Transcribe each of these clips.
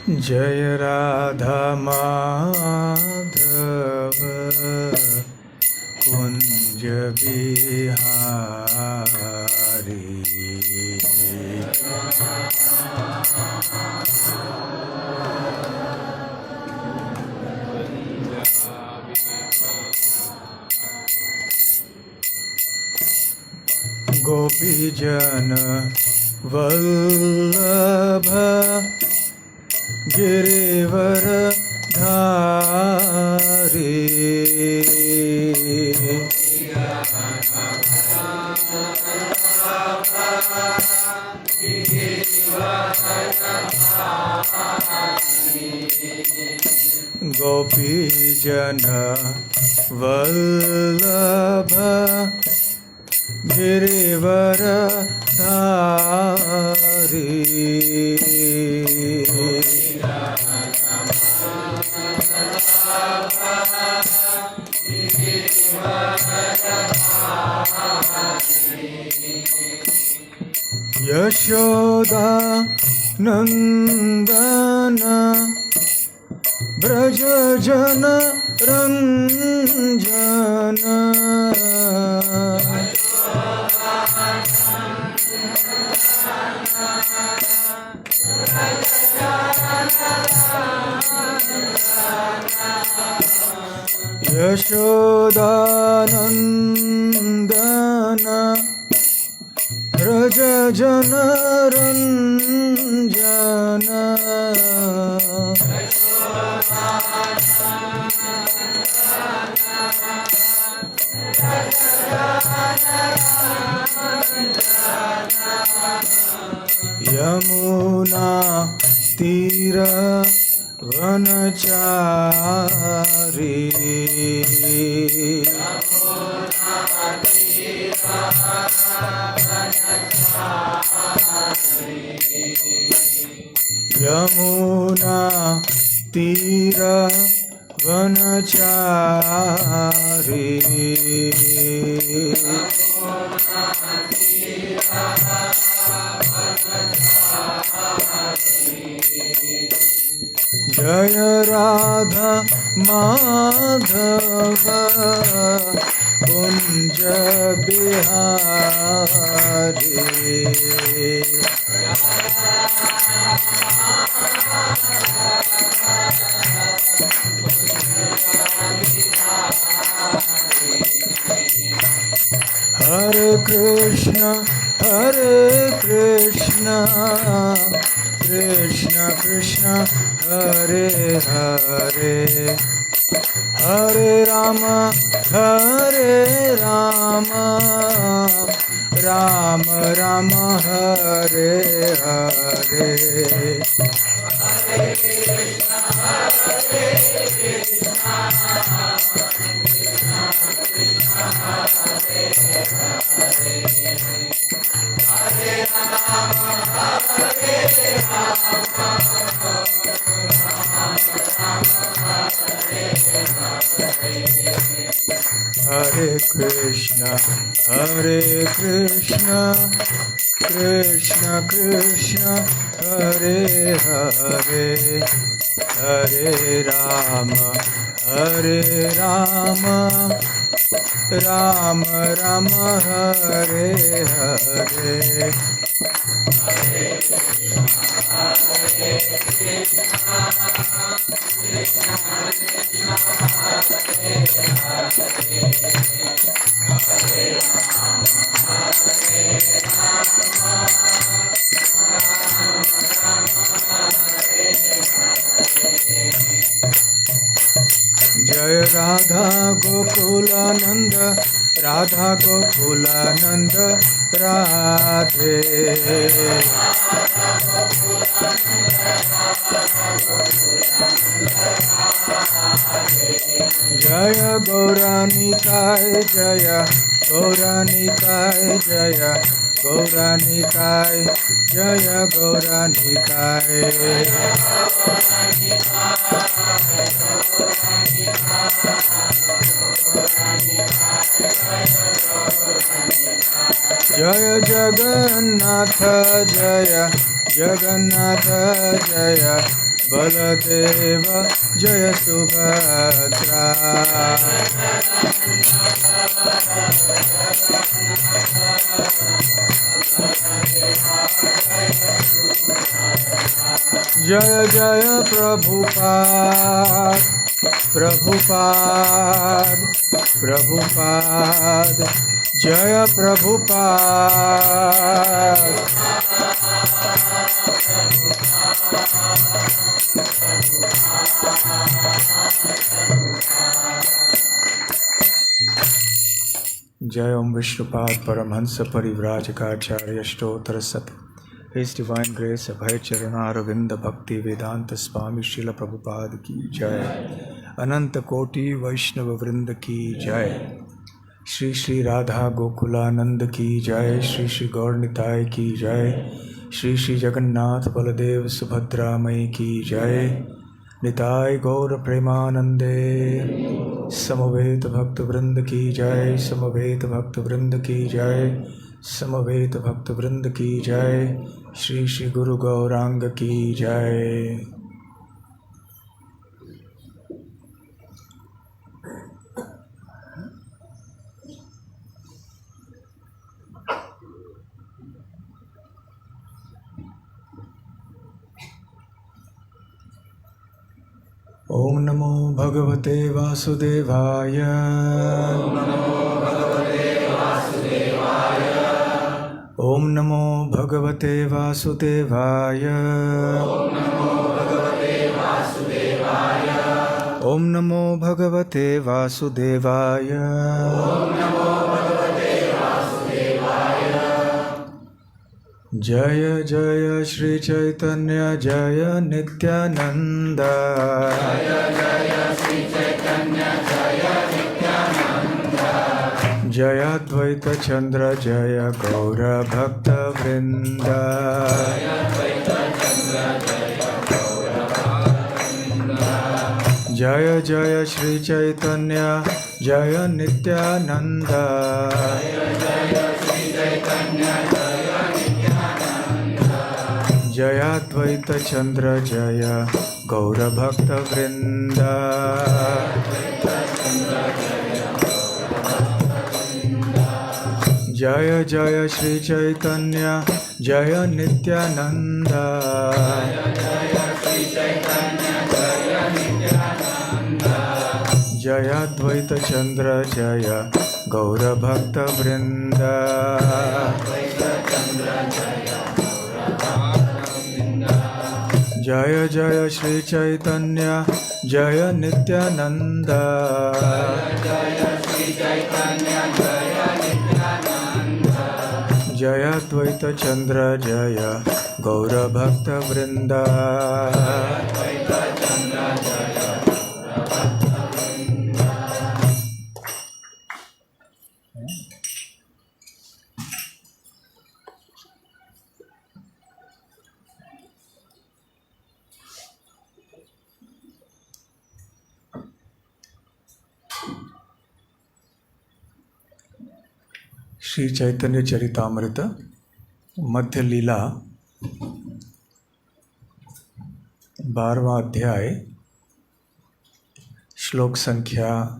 जय राधा माधव कुंज बिहारी। गोपीजन वल्लभ गिरिवर धारी। गोपीजन वल्लभ गिरिवर धारी। यशोदा नंदन ब्रज जन रंजन। यशोदानंदन ब्रज जन रंजन। यमुना तीर वनचारी। यमुना तीर वनचारी। जय राधा माधव कुंज बिहारी। हरे कृष्ण कृष्ण कृष्ण हरे हरे, हरे राम राम राम हरे हरे। हरे कृष्ण कृष्ण कृष्ण हरे हरे, हरे राम राम राम हरे हरे। जय राधा गोकुलानंद, राधा गोकुलानंद राधे। जय गौरानिताय जय गौरानिताय जय गौरानिताय जय गौरानिताय। जय जगन्नाथ जय जगन्नाथ जय बलदेव जय सुभद्रा। जय जय प्रभुपाद प्रभुपाद प्रभुपाद जय प्रभुपाद। जय ओम विष्णुपाद परमहंस परिव्राजकाचार्य स्तोत्र सत। His Divine Grace अभय चरणारविंद भक्ति वेदांत स्वामी श्रील प्रभुपाद की जय। अनंत कोटि वैष्णव वृंद की जय। श्री श्री राधा गोकुलानंद की जय। श्री श्री गौर निताय की जय। श्री श्री जगन्नाथ बलदेव सुभद्रा मई की जय। निताय गौर प्रेमानंदे। समवेत भक्त वृंद की जय। समवेत भक्त वृंद की जय। समवेत भक्त वृंद की जय। श्री श्री गुरु गौरांग की जय। ओम नमो भगवते वासुदेवाय। ओम नमो भगवते वासुदेवाय। ओम नमो भगवते वासुदेवाय। जय जय श्री चैतन्य जय नित्यानंद। जय अद्वैत चंद्र जय गौर भक्त वृंद। जय जय श्री चैतन्य जय नित्यानंद। जय अद्वैत चंद्र जय गौर भक्त वृंद। जय जय श्री चैतन्य जय नित्यानंद। जय अद्वैत चंद्र जय गौर भक्त वृंद। जय जय श्री चैतन्य जय नित्यानंद। जय अद्वैत चंद्र जय गौर भक्त वृंद। श्री चैतन्य चरितामृत मध्य लीला 12वां अध्याय श्लोक संख्या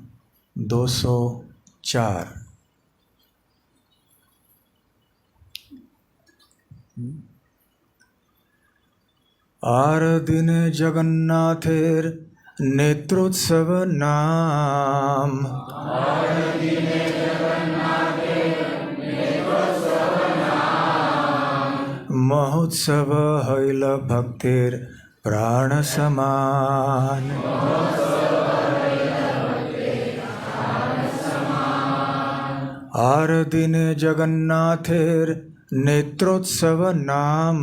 204। आर दिन जगन्नाथेर नेत्रोत्सव नाम। महोत्सव हैल भक्तिर प्राण समान। आर दिन जगन्नाथेर नेत्रोत्सव नाम।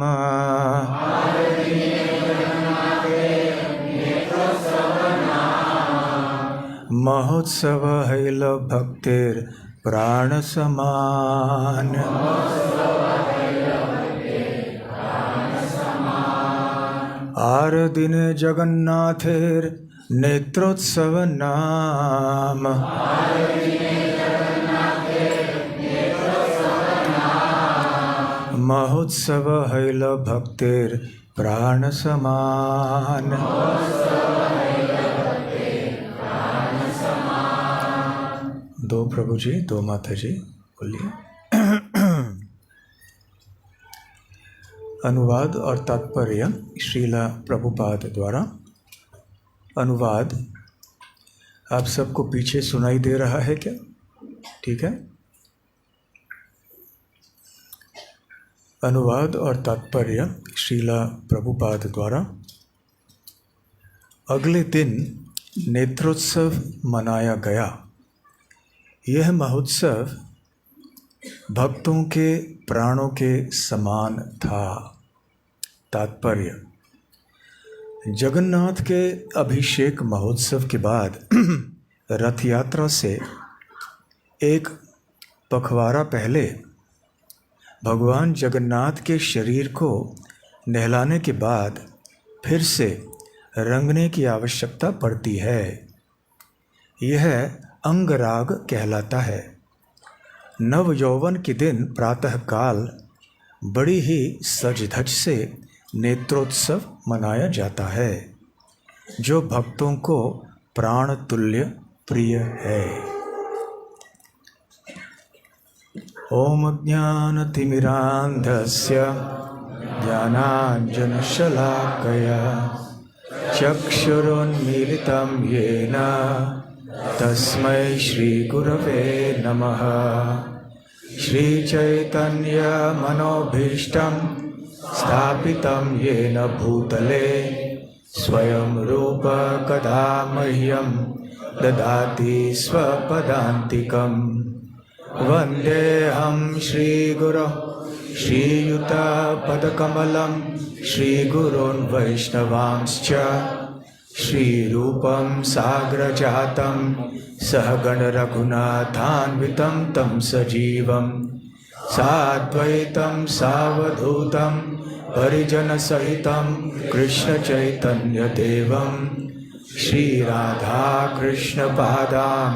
महोत्सव हैल भक्तिर प्राण समान। आर दिन जगन्नाथेर नेत्रोत्सव नाम। महोत्सव हैल भक्तिर प्राण समान। दो प्रभु जी, दो माता जी, बोलिए। अनुवाद और तात्पर्य श्रीला प्रभुपाद द्वारा। अनुवाद आप सबको पीछे सुनाई दे रहा है क्या? ठीक है। अनुवाद और तात्पर्य श्रीला प्रभुपाद द्वारा। अगले दिन नेत्रोत्सव मनाया गया। यह महोत्सव भक्तों के प्राणों के समान था। तात्पर्य: जगन्नाथ के अभिषेक महोत्सव के बाद रथ यात्रा से एक पखवाड़ा पहले भगवान जगन्नाथ के शरीर को नहलाने के बाद फिर से रंगने की आवश्यकता पड़ती है। यह अंगराग कहलाता है। नव यौवन के दिन प्रातःकाल बड़ी ही सज धज से नेत्रोत्सव मनाया जाता है, जो भक्तों को प्राण तुल्य प्रिय है। ओम ज्ञानतिमिरान्धस्य ज्ञानाञ्जनशलाकया चक्षुरुन्मीलितं येन तस्मै श्रीगुरवे नमः। श्रीचैतन्यमनोभीष्टं स्थापितं येन भूतले स्वयं रूप कदा मह्यं ददाति स्वपदान्तिकं। वन्देऽहं श्रीगुरो श्रीयुतपदकमलं श्रीगुरोन् वैष्णवांश्च। श्रीरूपं साग्रजातं सहगण रघुनाथान्वितं तं सजीवं साद्वैतं सावधूतं परिजनसहितं कृष्णचैतन्यदेवं श्रीराधाकृष्णपादां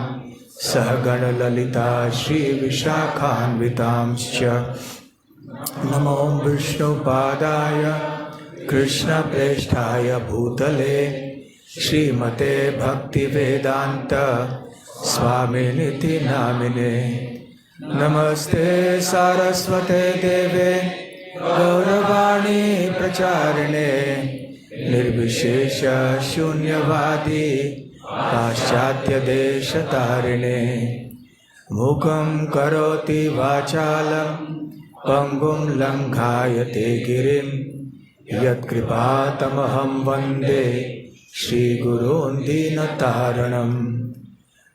सहगण ललिता श्रीविशाखान्वितांश्च। नमो विष्णुपादाय कृष्णप्रेष्ठाय भूतले श्रीमते भक्तिवेदांत स्वामिनिति नामिने। नमस्ते सारस्वते देवे गौरवाणी प्रचारिणे निर्विशेष शून्यवादी पाश्चात्य देशतारिणे। मूकं करोति वाचालं पंगुं लंघायते गिरिं यत्कृपातमहं वन्दे श्रीगुरून् दीनतारणम्।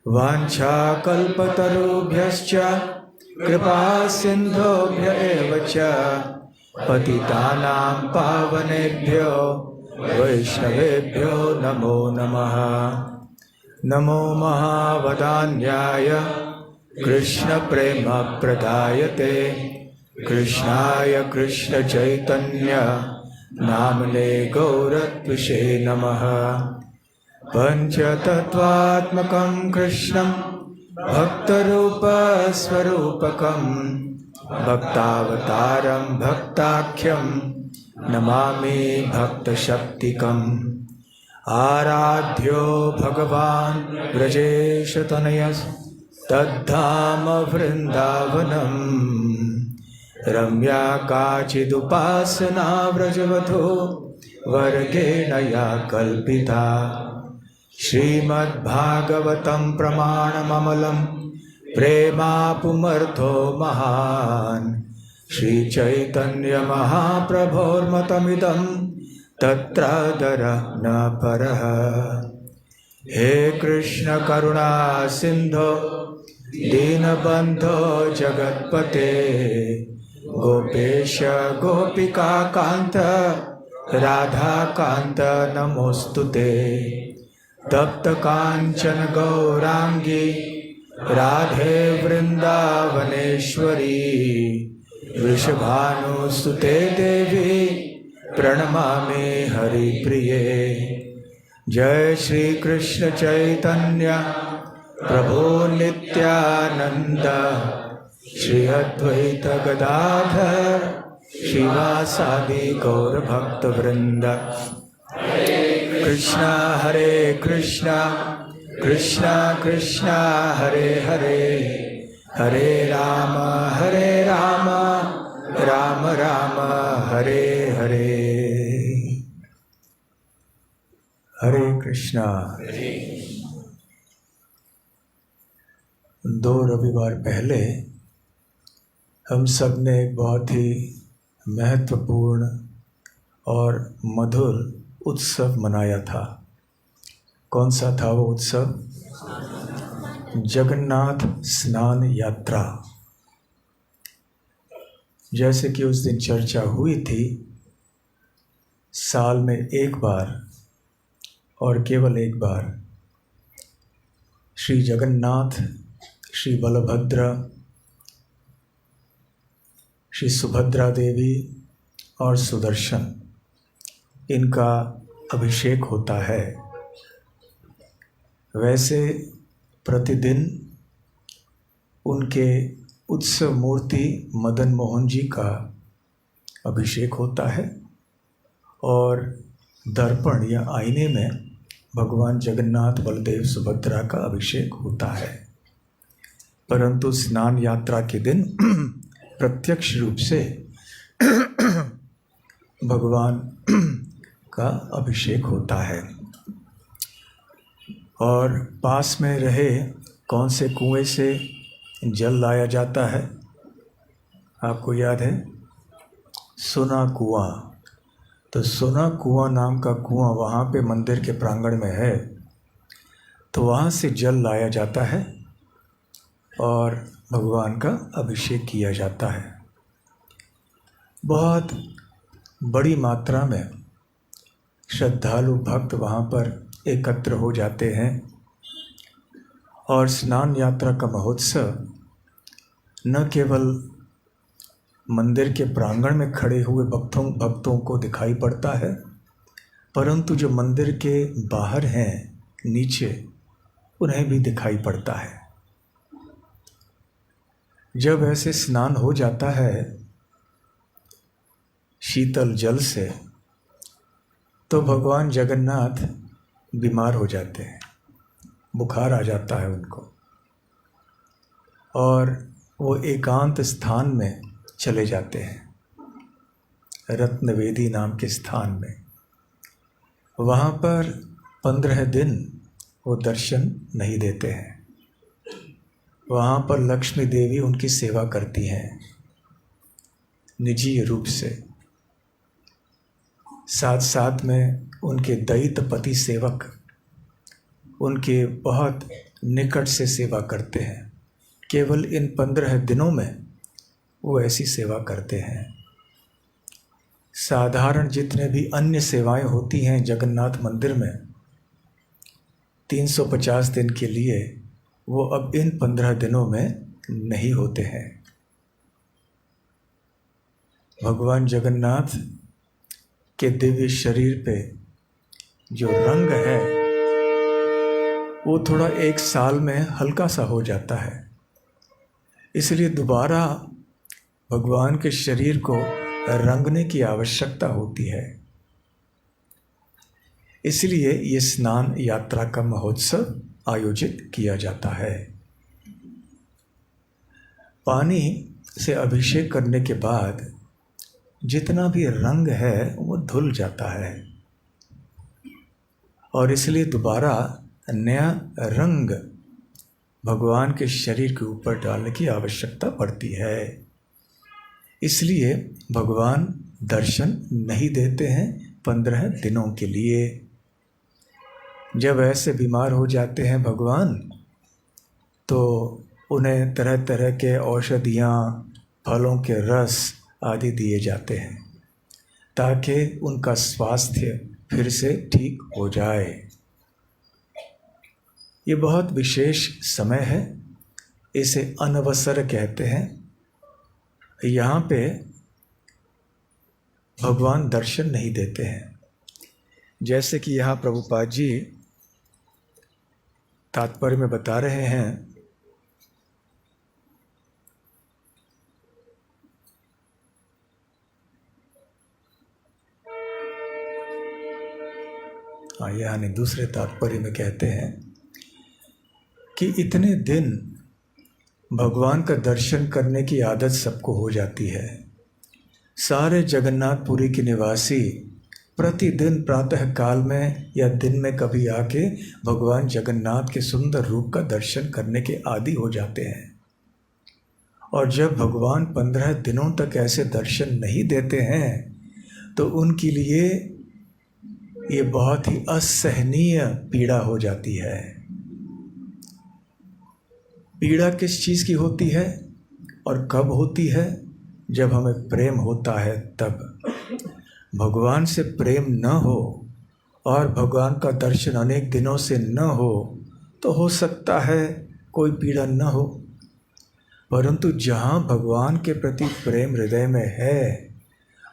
वाञ्छाकल्पतरुभ्यश्च कृपा सिन्धुभ्य एव च पतितानां पावनेभ्यो वैष्णवेभ्यो नमो नमः। नमो महावदान्याय कृष्णप्रेमप्रदायते कृष्णाय कृष्णचैतन्य नामने गौरत्विषे नमः। पंचतत्वात्मकं कृष्णं भक्तरूपस्वरूपकं भक्तावतारं भक्ताख्यं नमामि भक्तशक्तिकम्। आराध्यो भगवान् ब्रजेशतनयस्तद्धाम वृन्दावनम्। रम्या काचिदुपासना व्रजवधू वर्गेण या कल्पिता। श्रीमद्भागवतं प्रमाणममलं प्रेमापुमर्थो महान्। श्रीचैतन्यमहाप्रभोर्मतमिदं तत्रादर न परः। हे कृष्ण करुणा सिन्धो दीनबन्धो जगत्पते गोपेश गोपिका कांत राधा कांत नमोस्तुते। तप्त कांचन गौरांगी राधे वृंदावनेश्वरी वृषभानुसुते देवी प्रणमामि हरिप्रिये। जय श्री कृष्ण चैतन्य प्रभु नित्यानंद श्री अद्वैत गदाधर श्रीवासादि गौर भक्त वृंद। कृष्णा हरे कृष्णा कृष्णा कृष्णा हरे हरे, हरे राम राम राम हरे हरे। हरे कृष्णा। 2 रविवार पहले हम सब ने एक बहुत ही महत्वपूर्ण और मधुर उत्सव मनाया था। कौन सा था वो उत्सव? जगन्नाथ स्नान यात्रा। जैसे कि उस दिन चर्चा हुई थी, साल में एक बार और केवल एक बार श्री जगन्नाथ, श्री बलभद्र, श्री सुभद्रा देवी और सुदर्शन, इनका अभिषेक होता है। वैसे प्रतिदिन उनके उत्सव मूर्ति मदन मोहन जी का अभिषेक होता है और दर्पण या आईने में भगवान जगन्नाथ, बलदेव, सुभद्रा का अभिषेक होता है। परंतु स्नान यात्रा के दिन प्रत्यक्ष रूप से भगवान का अभिषेक होता है। और पास में रहे कौन से कुएं से जल लाया जाता है? आपको याद है? सोना कुआं। तो सोना कुआं नाम का कुआं वहाँ पे मंदिर के प्रांगण में है, तो वहाँ से जल लाया जाता है और भगवान का अभिषेक किया जाता है। बहुत बड़ी मात्रा में श्रद्धालु भक्त वहाँ पर एकत्र हो जाते हैं और स्नान यात्रा का महोत्सव न केवल मंदिर के प्रांगण में खड़े हुए भक्तों को दिखाई पड़ता है, परंतु जो मंदिर के बाहर हैं नीचे, उन्हें भी दिखाई पड़ता है। जब ऐसे स्नान हो जाता है शीतल जल से, तो भगवान जगन्नाथ बीमार हो जाते हैं, बुखार आ जाता है उनको, और वो एकांत स्थान में चले जाते हैं, रत्नवेदी नाम के स्थान में। वहाँ पर 15 दिन वो दर्शन नहीं देते हैं। वहाँ पर लक्ष्मी देवी उनकी सेवा करती हैं निजी रूप से। साथ साथ में उनके दैत्यपति सेवक उनके बहुत निकट से सेवा करते हैं। केवल इन 15 दिनों में वो ऐसी सेवा करते हैं। साधारण जितने भी अन्य सेवाएं होती हैं जगन्नाथ मंदिर में 350 दिन के लिए, वो अब इन 15 दिनों में नहीं होते हैं। भगवान जगन्नाथ के दिव्य शरीर पे जो रंग है वो थोड़ा 1 साल में हल्का सा हो जाता है, इसलिए दोबारा भगवान के शरीर को रंगने की आवश्यकता होती है। इसलिए ये स्नान यात्रा का महोत्सव आयोजित किया जाता है। पानी से अभिषेक करने के बाद जितना भी रंग है वो धुल जाता है और इसलिए दोबारा नया रंग भगवान के शरीर के ऊपर डालने की आवश्यकता पड़ती है। इसलिए भगवान दर्शन नहीं देते हैं 15 दिनों के लिए। जब ऐसे बीमार हो जाते हैं भगवान, तो उन्हें तरह तरह के औषधियाँ, फलों के रस आदि दिए जाते हैं ताकि उनका स्वास्थ्य फिर से ठीक हो जाए। ये बहुत विशेष समय है, इसे अनवसर कहते हैं। यहाँ पे भगवान दर्शन नहीं देते हैं। जैसे कि यहाँ प्रभुपाद जी तात्पर्य में बता रहे हैं, यानी दूसरे तात्पर्य में कहते हैं कि इतने दिन भगवान का दर्शन करने की आदत सबको हो जाती है। सारे जगन्नाथपुरी के निवासी प्रतिदिन प्रातः काल में या दिन में कभी आके भगवान जगन्नाथ के सुंदर रूप का दर्शन करने के आदी हो जाते हैं। और जब भगवान 15 दिनों तक ऐसे दर्शन नहीं देते हैं तो उनके लिए ये बहुत ही असहनीय पीड़ा हो जाती है। पीड़ा किस चीज़ की होती है और कब होती है? जब हमें प्रेम होता है तब। भगवान से प्रेम न हो और भगवान का दर्शन अनेक दिनों से न हो तो सकता है कोई पीड़ा न हो, परंतु जहाँ भगवान के प्रति प्रेम हृदय में है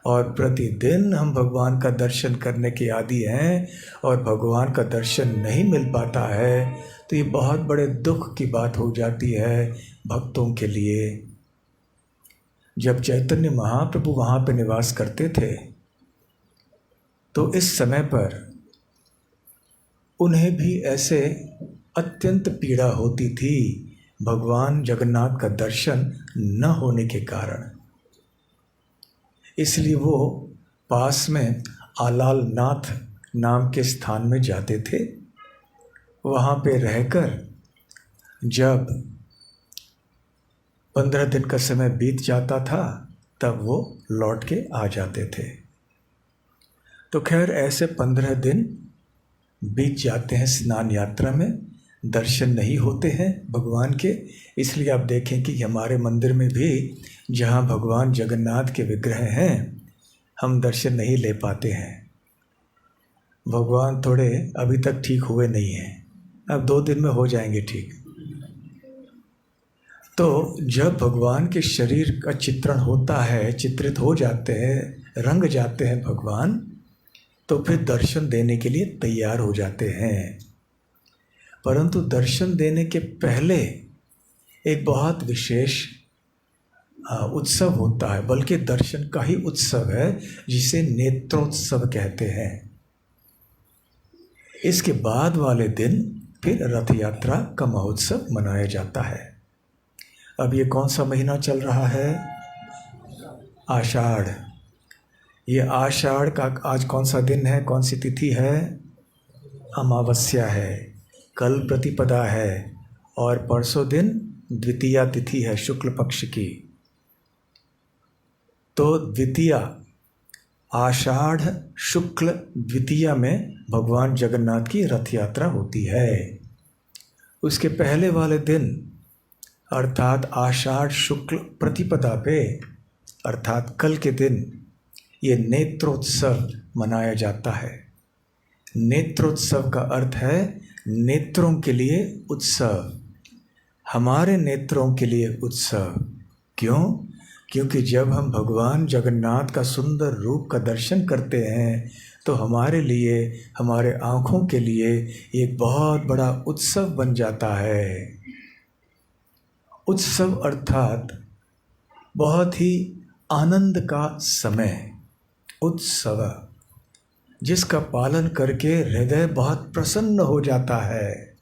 और प्रतिदिन हम भगवान का दर्शन करने के आदी हैं और भगवान का दर्शन नहीं मिल पाता है तो ये बहुत बड़े दुख की बात हो जाती है भक्तों के लिए। जब चैतन्य महाप्रभु वहाँ पे निवास करते थे तो इस समय पर उन्हें भी ऐसे अत्यंत पीड़ा होती थी भगवान जगन्नाथ का दर्शन न होने के कारण। इसलिए वो पास में आलाल नाथ नाम के स्थान में जाते थे। वहाँ पे रहकर जब 15 दिन का समय बीत जाता था तब वो लौट के आ जाते थे। तो खैर ऐसे 15 दिन बीत जाते हैं स्नान यात्रा में, दर्शन नहीं होते हैं भगवान के। इसलिए आप देखें कि हमारे मंदिर में भी जहाँ भगवान जगन्नाथ के विग्रह हैं हम दर्शन नहीं ले पाते हैं। भगवान थोड़े अभी तक ठीक हुए नहीं हैं, अब 2 दिन में हो जाएंगे ठीक। तो जब भगवान के शरीर का चित्रण होता है, चित्रित हो जाते हैं, रंग जाते हैं भगवान, तो फिर दर्शन देने के लिए तैयार हो जाते हैं। परंतु दर्शन देने के पहले एक बहुत विशेष उत्सव होता है, बल्कि दर्शन का ही उत्सव है जिसे नेत्रोत्सव कहते हैं। इसके बाद वाले दिन फिर रथ यात्रा का महोत्सव मनाया जाता है। अब ये कौन सा महीना चल रहा है? आषाढ़। ये आषाढ़ का आज कौन सा दिन है, कौन सी तिथि है? अमावस्या है, कल प्रतिपदा है और परसों दिन द्वितीया तिथि है शुक्ल पक्ष की। तो द्वितीया, आषाढ़ शुक्ल द्वितीया में भगवान जगन्नाथ की रथ यात्रा होती है। उसके पहले वाले दिन अर्थात आषाढ़ शुक्ल प्रतिपदा पे अर्थात कल के दिन ये नेत्रोत्सव मनाया जाता है। नेत्रोत्सव का अर्थ है नेत्रों के लिए उत्सव, हमारे नेत्रों के लिए उत्सव। क्यों? क्योंकि जब हम भगवान जगन्नाथ का सुंदर रूप का दर्शन करते हैं तो हमारे लिए, हमारे आँखों के लिए एक बहुत बड़ा उत्सव बन जाता है। उत्सव अर्थात बहुत ही आनंद का समय, उत्सव जिसका पालन करके हृदय बहुत प्रसन्न हो जाता है।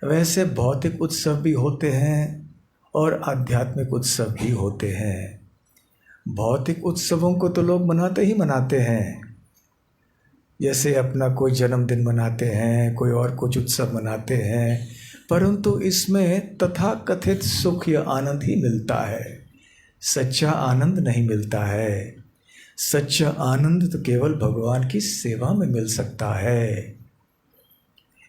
वैसे भौतिक उत्सव भी होते हैं और आध्यात्मिक उत्सव भी होते हैं। भौतिक उत्सवों को तो लोग मनाते ही मनाते हैं, जैसे अपना कोई जन्मदिन मनाते हैं, कोई और कुछ उत्सव मनाते हैं, परंतु इसमें तथाकथित सुख या आनंद ही मिलता है, सच्चा आनंद नहीं मिलता है। सच्चा आनंद तो केवल भगवान की सेवा में मिल सकता है।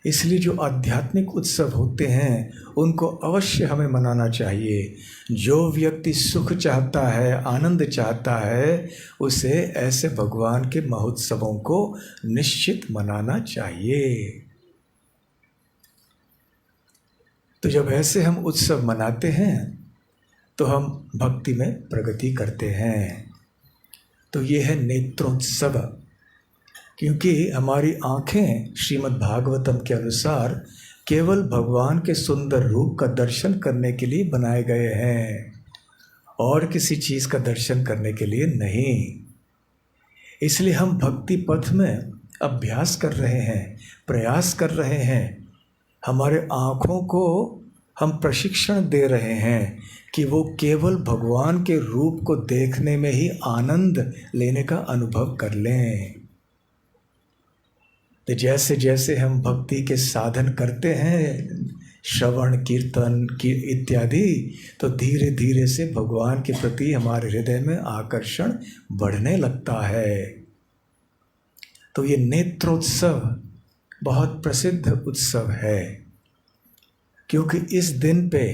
इसलिए जो आध्यात्मिक उत्सव होते हैं उनको अवश्य हमें मनाना चाहिए। जो व्यक्ति सुख चाहता है, आनंद चाहता है, उसे ऐसे भगवान के महोत्सवों को निश्चित मनाना चाहिए। तो जब ऐसे हम उत्सव मनाते हैं तो हम भक्ति में प्रगति करते हैं। तो ये है नेत्रोत्सव, क्योंकि हमारी आँखें श्रीमद् भागवतम के अनुसार केवल भगवान के सुंदर रूप का दर्शन करने के लिए बनाए गए हैं और किसी चीज़ का दर्शन करने के लिए नहीं। इसलिए हम भक्ति पथ में अभ्यास कर रहे हैं, प्रयास कर रहे हैं, हमारे आँखों को हम प्रशिक्षण दे रहे हैं कि वो केवल भगवान के रूप को देखने में ही आनंद लेने का अनुभव कर लें। तो जैसे जैसे हम भक्ति के साधन करते हैं, श्रवण कीर्तन की इत्यादि, तो धीरे धीरे से भगवान के प्रति हमारे हृदय में आकर्षण बढ़ने लगता है। तो ये नेत्रोत्सव बहुत प्रसिद्ध उत्सव है, क्योंकि इस दिन पे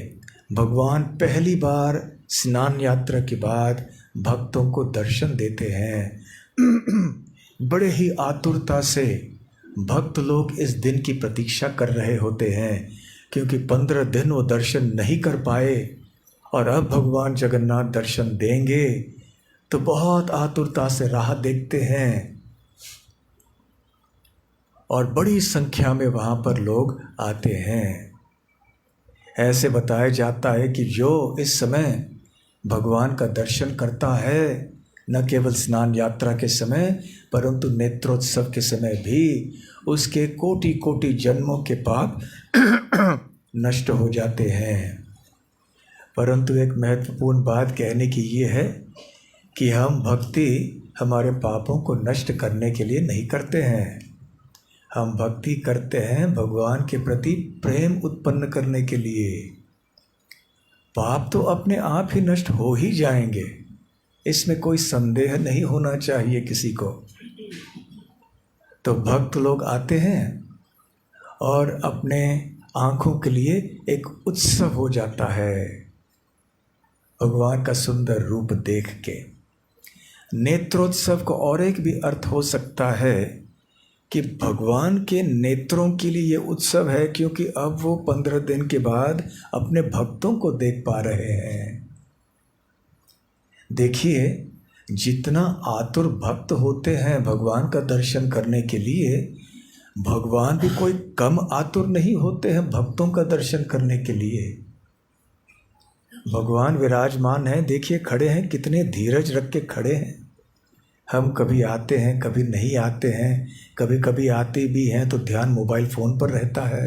भगवान पहली बार स्नान यात्रा के बाद भक्तों को दर्शन देते हैं। बड़े ही आतुरता से भक्त लोग इस दिन की प्रतीक्षा कर रहे होते हैं, क्योंकि 15 दिन वो दर्शन नहीं कर पाए और अब भगवान जगन्नाथ दर्शन देंगे, तो बहुत आतुरता से राह देखते हैं और बड़ी संख्या में वहाँ पर लोग आते हैं। ऐसे बताया जाता है कि जो इस समय भगवान का दर्शन करता है, न केवल स्नान यात्रा के समय परंतु नेत्रोत्सव के समय भी, उसके कोटि कोटि जन्मों के पाप नष्ट हो जाते हैं। परंतु एक महत्वपूर्ण बात कहने की ये है कि हम भक्ति हमारे पापों को नष्ट करने के लिए नहीं करते हैं, हम भक्ति करते हैं भगवान के प्रति प्रेम उत्पन्न करने के लिए। पाप तो अपने आप ही नष्ट हो ही जाएंगे, इसमें कोई संदेह नहीं होना चाहिए किसी को। तो भक्त लोग आते हैं और अपने आँखों के लिए एक उत्सव हो जाता है भगवान का सुंदर रूप देख के। नेत्रोत्सव का और एक भी अर्थ हो सकता है कि भगवान के नेत्रों के लिए ये उत्सव है, क्योंकि अब वो 15 दिन के बाद अपने भक्तों को देख पा रहे हैं। देखिए, जितना आतुर भक्त होते हैं भगवान का दर्शन करने के लिए, भगवान भी कोई कम आतुर नहीं होते हैं भक्तों का दर्शन करने के लिए। भगवान विराजमान हैं, देखिए खड़े हैं, कितने धीरज रख के खड़े हैं। हम कभी आते हैं, कभी नहीं आते हैं, कभी कभी आते भी हैं तो ध्यान मोबाइल फ़ोन पर रहता है,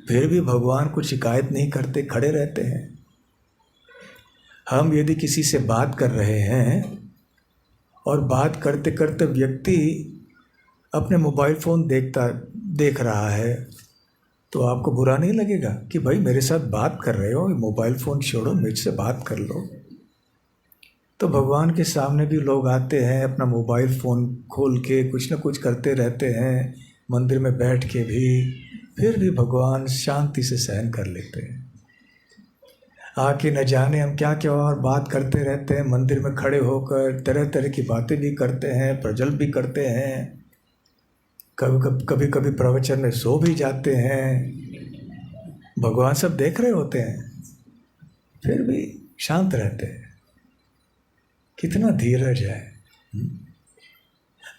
फिर भी भगवान को शिकायत नहीं करते, खड़े रहते हैं। हम यदि किसी से बात कर रहे हैं और बात करते करते व्यक्ति अपने मोबाइल फ़ोन देख रहा है, तो आपको बुरा नहीं लगेगा कि भाई मेरे साथ बात कर रहे हो, मोबाइल फ़ोन छोड़ो, मुझसे बात कर लो। तो भगवान के सामने भी लोग आते हैं, अपना मोबाइल फ़ोन खोल के कुछ न कुछ करते रहते हैं, मंदिर में बैठ के भी, फिर भी भगवान शांति से सहन कर लेते हैं। आके न जाने हम क्या क्या और बात करते रहते हैं, मंदिर में खड़े होकर तरह तरह की बातें भी करते हैं, प्रज्वल भी करते हैं, कभी कभी प्रवचन में सो भी जाते हैं। भगवान सब देख रहे होते हैं, फिर भी शांत रहते हैं। कितना धीरज है।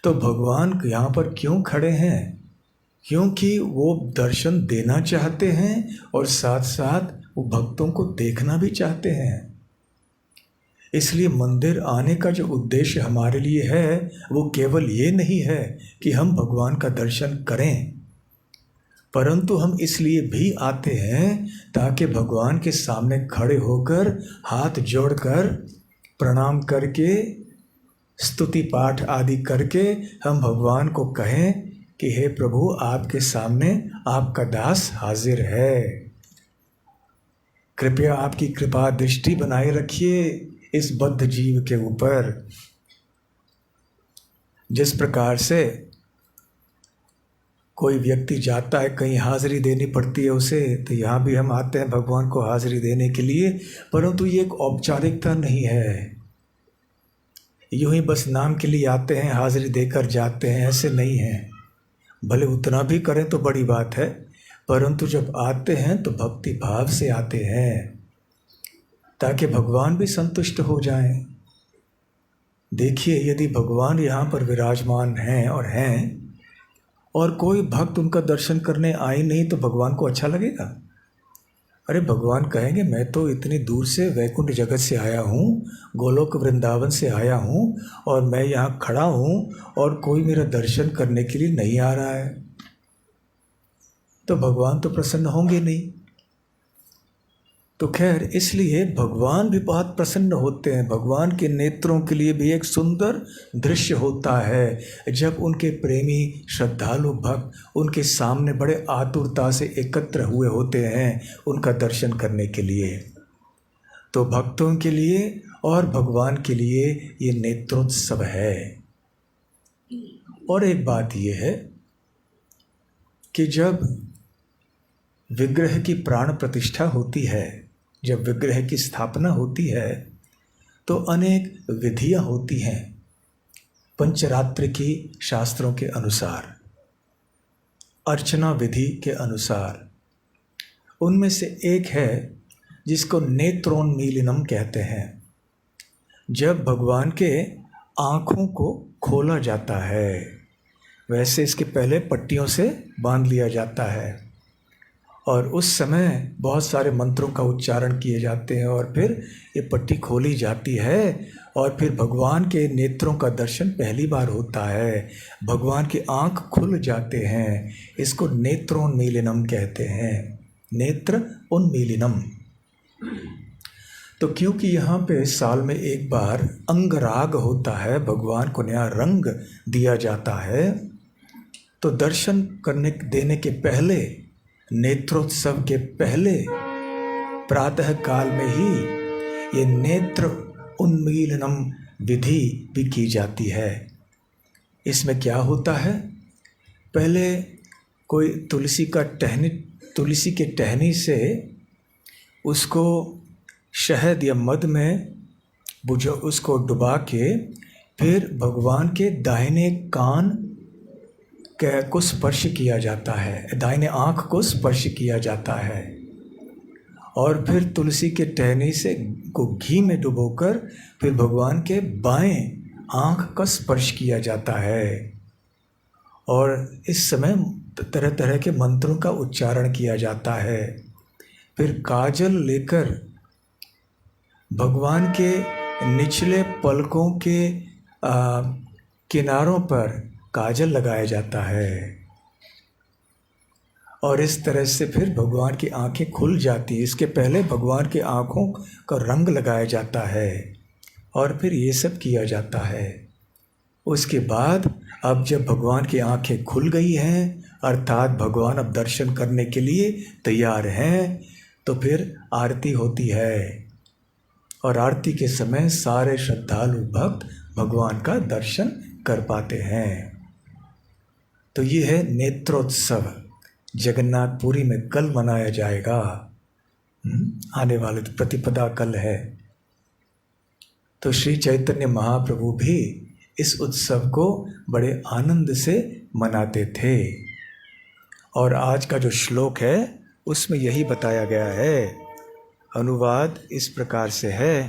तो भगवान यहाँ पर क्यों खड़े हैं? क्योंकि वो दर्शन देना चाहते हैं और साथ साथ वो भक्तों को देखना भी चाहते हैं। इसलिए मंदिर आने का जो उद्देश्य हमारे लिए है वो केवल ये नहीं है कि हम भगवान का दर्शन करें, परंतु हम इसलिए भी आते हैं ताकि भगवान के सामने खड़े होकर हाथ जोड़कर प्रणाम करके स्तुति पाठ आदि करके हम भगवान को कहें कि हे प्रभु, आपके सामने आपका दास हाजिर है, कृपया आपकी कृपा दृष्टि बनाए रखिए इस बद्ध जीव के ऊपर। जिस प्रकार से कोई व्यक्ति जाता है, कहीं हाजिरी देनी पड़ती है उसे, तो यहाँ भी हम आते हैं भगवान को हाजिरी देने के लिए, परंतु ये एक औपचारिकता नहीं है, यूँ ही बस नाम के लिए आते हैं, हाजिरी देकर जाते हैं, ऐसे नहीं है। भले उतना भी करें तो बड़ी बात है, परंतु जब आते हैं तो भक्ति भाव से आते हैं ताकि भगवान भी संतुष्ट हो जाएं। देखिए, यदि भगवान यहाँ पर विराजमान हैं और कोई भक्त उनका दर्शन करने आए नहीं, तो भगवान को अच्छा लगेगा? अरे भगवान कहेंगे मैं तो इतनी दूर से वैकुंठ जगत से आया हूँ, गोलोक वृंदावन से आया हूँ, और मैं यहाँ खड़ा हूँ और कोई मेरा दर्शन करने के लिए नहीं आ रहा है, तो भगवान तो प्रसन्न होंगे नहीं। तो खैर, इसलिए भगवान भी बहुत प्रसन्न होते हैं। भगवान के नेत्रों के लिए भी एक सुंदर दृश्य होता है जब उनके प्रेमी श्रद्धालु भक्त उनके सामने बड़े आतुरता से एकत्र हुए होते हैं उनका दर्शन करने के लिए। तो भक्तों के लिए और भगवान के लिए ये नेत्रोत्सव है। और एक बात ये है कि जब विग्रह की प्राण प्रतिष्ठा होती है, जब विग्रह की स्थापना होती है, तो अनेक विधियां होती हैं पंचरात्र की शास्त्रों के अनुसार, अर्चना विधि के अनुसार। उनमें से एक है जिसको नेत्रोन्मीलनम कहते हैं। जब भगवान के आँखों को खोला जाता है, वैसे इसके पहले पट्टियों से बांध लिया जाता है और उस समय बहुत सारे मंत्रों का उच्चारण किए जाते हैं और फिर ये पट्टी खोली जाती है और फिर भगवान के नेत्रों का दर्शन पहली बार होता है। भगवान की आँख खुल जाते हैं। इसको नेत्रोन्मीलनम कहते हैं, नेत्र उन्मीलनम। तो क्योंकि यहाँ पे साल में एक बार अंगराग होता है, भगवान को नया रंग दिया जाता है, तो दर्शन करने देने के पहले, नेत्रोत्सव के पहले प्रातः काल में ही ये नेत्र उन्मीलनम विधि भी की जाती है। इसमें क्या होता है, पहले कोई तुलसी के टहनी से उसको शहद या मध में उसको डुबा के फिर भगवान के दाहिने कान को स्पर्श किया जाता है, दाहिने आँख को स्पर्श किया जाता है और फिर तुलसी के टहनी से को घी में डुबोकर फिर भगवान के बाएं आँख का स्पर्श किया जाता है और इस समय तरह तरह के मंत्रों का उच्चारण किया जाता है। फिर काजल लेकर भगवान के निचले पलकों के किनारों पर काजल लगाया जाता है और इस तरह से फिर भगवान की आंखें खुल जाती है। इसके पहले भगवान की आंखों का रंग लगाया जाता है और फिर ये सब किया जाता है। उसके बाद अब जब भगवान की आंखें खुल गई हैं, अर्थात भगवान अब दर्शन करने के लिए तैयार हैं, तो फिर आरती होती है और आरती के समय सारे श्रद्धालु भक्त भगवान का दर्शन कर पाते हैं। तो ये है नेत्रोत्सव, जगन्नाथपुरी में कल मनाया जाएगा। आने वाले प्रतिपदा कल है। तो श्री चैतन्य महाप्रभु भी इस उत्सव को बड़े आनंद से मनाते थे और आज का जो श्लोक है उसमें यही बताया गया है। अनुवाद इस प्रकार से है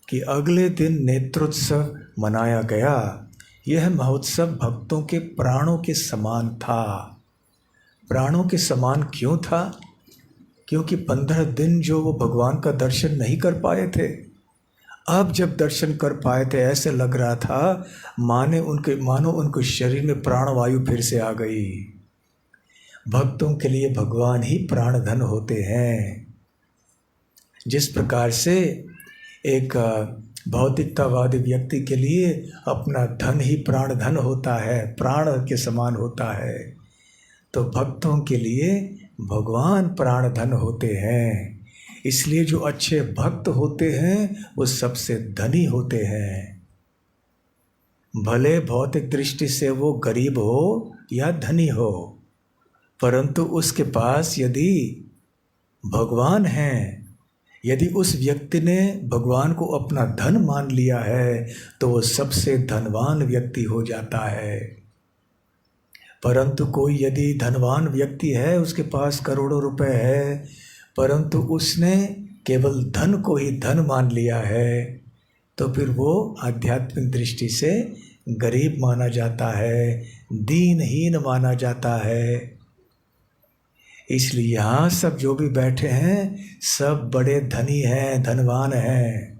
कि अगले दिन नेत्रोत्सव मनाया गया। यह महोत्सव भक्तों के प्राणों के समान था। प्राणों के समान क्यों था? क्योंकि 15 दिन जो वो भगवान का दर्शन नहीं कर पाए थे, अब जब दर्शन कर पाए थे ऐसे लग रहा था मानो उनके शरीर में प्राणवायु फिर से आ गई। भक्तों के लिए भगवान ही प्राणधन होते हैं। जिस प्रकार से एक भौतिकतावादी व्यक्ति के लिए अपना धन ही प्राणधन होता है, प्राण के समान होता है, तो भक्तों के लिए भगवान प्राणधन होते हैं। इसलिए जो अच्छे भक्त होते हैं वो सबसे धनी होते हैं। भले भौतिक दृष्टि से वो गरीब हो या धनी हो, परंतु उसके पास यदि भगवान हैं, यदि उस व्यक्ति ने भगवान को अपना धन मान लिया है तो वो सबसे धनवान व्यक्ति हो जाता है। परंतु कोई यदि धनवान व्यक्ति है, उसके पास करोड़ों रुपए है, परंतु उसने केवल धन को ही धन मान लिया है, तो फिर वो आध्यात्मिक दृष्टि से गरीब माना जाता है, दीनहीन माना जाता है। इसलिए यहाँ सब जो भी बैठे हैं सब बड़े धनी हैं, धनवान हैं।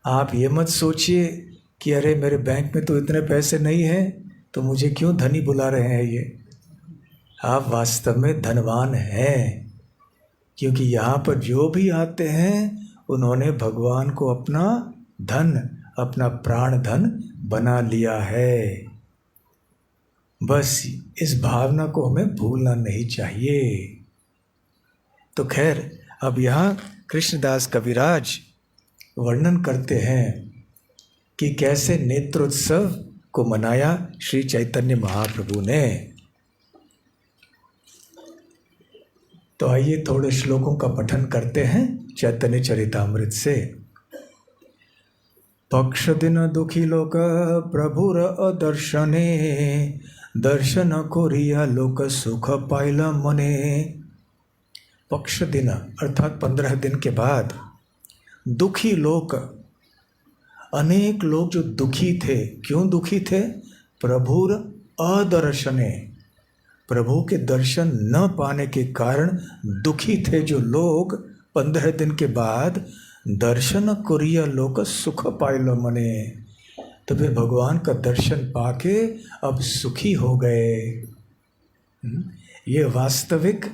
आप ये मत सोचिए कि अरे मेरे बैंक में तो इतने पैसे नहीं हैं तो मुझे क्यों धनी बुला रहे हैं ये। आप वास्तव में धनवान हैं, क्योंकि यहाँ पर जो भी आते हैं उन्होंने भगवान को अपना धन, अपना प्राण धन बना लिया है। बस इस भावना को हमें भूलना नहीं चाहिए। तो खैर, अब यहाँ कृष्णदास कविराज वर्णन करते हैं कि कैसे नेत्रोत्सव को मनाया श्री चैतन्य महाप्रभु ने। तो आइए थोड़े श्लोकों का पठन करते हैं चैतन्य चरितामृत से। पक्ष दिन दुखी लोक प्रभुर अदर्शने, दर्शन कोरिया लोक सुख पाइला मने। पक्ष दिन अर्थात 15 दिन के बाद दुखी लोक, अनेक लोग जो दुखी थे। क्यों दुखी थे? प्रभुर अदर्शने, प्रभु के दर्शन न पाने के कारण दुखी थे जो लोग। 15 दिन के बाद दर्शन कोरिया लोक सुख पाइलो मने, तो फिर भगवान का दर्शन पाके अब सुखी हो गए। ये वास्तविक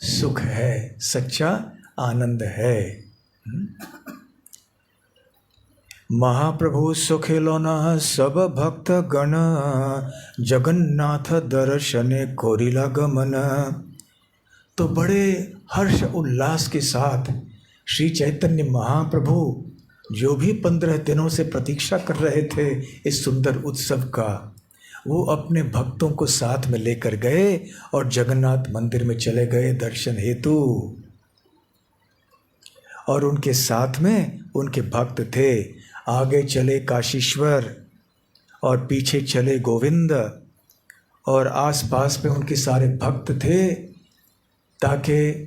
सुख है, सच्चा आनंद है। महाप्रभु सुखेलो न सब भक्त गण, जगन्नाथ दर्शने कोरिला गमन। तो बड़े हर्ष उल्लास के साथ श्री चैतन्य महाप्रभु जो भी 15 दिनों से प्रतीक्षा कर रहे थे इस सुंदर उत्सव का, वो अपने भक्तों को साथ में लेकर गए और जगन्नाथ मंदिर में चले गए दर्शन हेतु। और उनके साथ में उनके भक्त थे। आगे चले काशीश्वर और पीछे चले गोविंद, और आसपास में उनके सारे भक्त थे, ताकि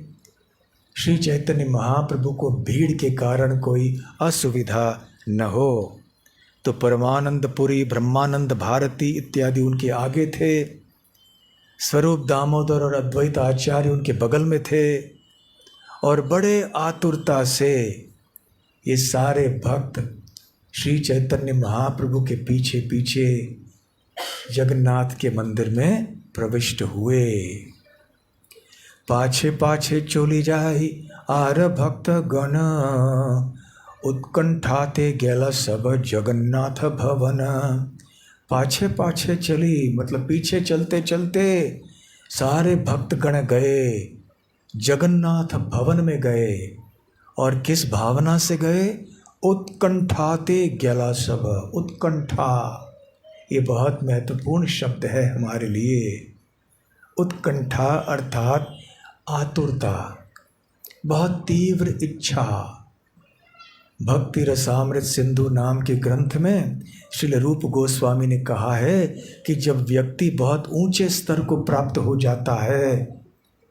श्री चैतन्य महाप्रभु को भीड़ के कारण कोई असुविधा न हो। तो परमानंदपुरी, ब्रह्मानंद भारती इत्यादि उनके आगे थे। स्वरूप दामोदर और अद्वैत आचार्य उनके बगल में थे। और बड़े आतुरता से ये सारे भक्त श्री चैतन्य महाप्रभु के पीछे पीछे जगन्नाथ के मंदिर में प्रविष्ट हुए। पाछे पाछे चली जाई आर भक्त गण, उत्कंठाते गेला सब जगन्नाथ भवन। पाछे पाछे चली मतलब पीछे चलते चलते सारे भक्तगण गए, जगन्नाथ भवन में गए। और किस भावना से गए? उत्कंठाते गेला सब। उत्कंठा ये बहुत महत्वपूर्ण शब्द है हमारे लिए। उत्कंठा अर्थात आतुरता, बहुत तीव्र इच्छा। भक्ति रसामृत सिंधु नाम के ग्रंथ में श्रील रूप गोस्वामी ने कहा है कि जब व्यक्ति बहुत ऊंचे स्तर को प्राप्त हो जाता है,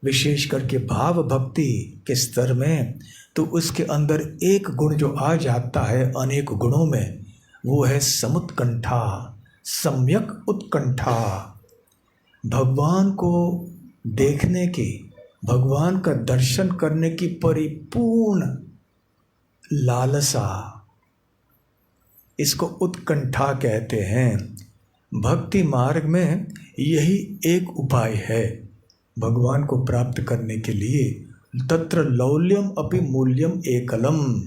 विशेष करके भाव भक्ति के स्तर में, तो उसके अंदर एक गुण जो आ जाता है अनेक गुणों में, वो है समुत्कंठा, सम्यक उत्कंठा। भगवान को देखने की, भगवान का दर्शन करने की परिपूर्ण लालसा, इसको उत्कंठा कहते हैं। भक्ति मार्ग में यही एक उपाय है भगवान को प्राप्त करने के लिए। तत्र लौल्यम अपि मूल्यम एकलम।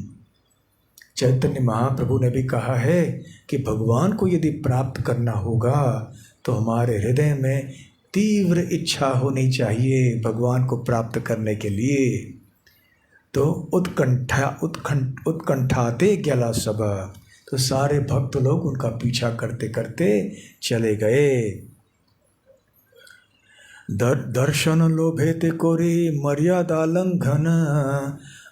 चैतन्य महाप्रभु ने भी कहा है कि भगवान को यदि प्राप्त करना होगा तो हमारे हृदय में तीव्र इच्छा होनी चाहिए भगवान को प्राप्त करने के लिए। तो उत्कंठाते गेला सब, तो सारे भक्त लोग उनका पीछा करते करते चले गए। दर्शन लोभेते कोरी मर्यादा लंघन,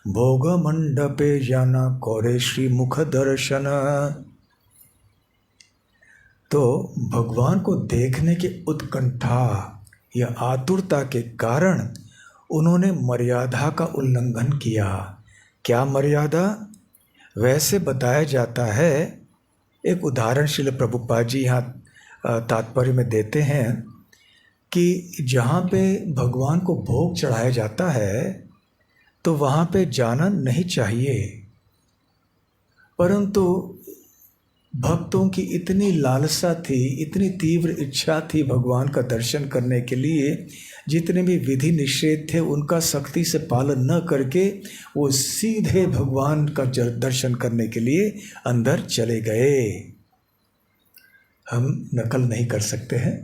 भोग मंडपे जाना कोरे श्री मुख दर्शन। तो भगवान को देखने की उत्कंठा या आतुरता के कारण उन्होंने मर्यादा का उल्लंघन किया। क्या मर्यादा? वैसे बताया जाता है, एक उदाहरण श्रील प्रभुपाद जी यहाँ तात्पर्य में देते हैं कि जहाँ पे भगवान को भोग चढ़ाया जाता है तो वहाँ पे जाना नहीं चाहिए, परंतु भक्तों की इतनी लालसा थी, इतनी तीव्र इच्छा थी भगवान का दर्शन करने के लिए, जितने भी विधि निषेध थे उनका सख्ती से पालन न करके वो सीधे भगवान का दर्शन करने के लिए अंदर चले गए। हम नकल नहीं कर सकते हैं।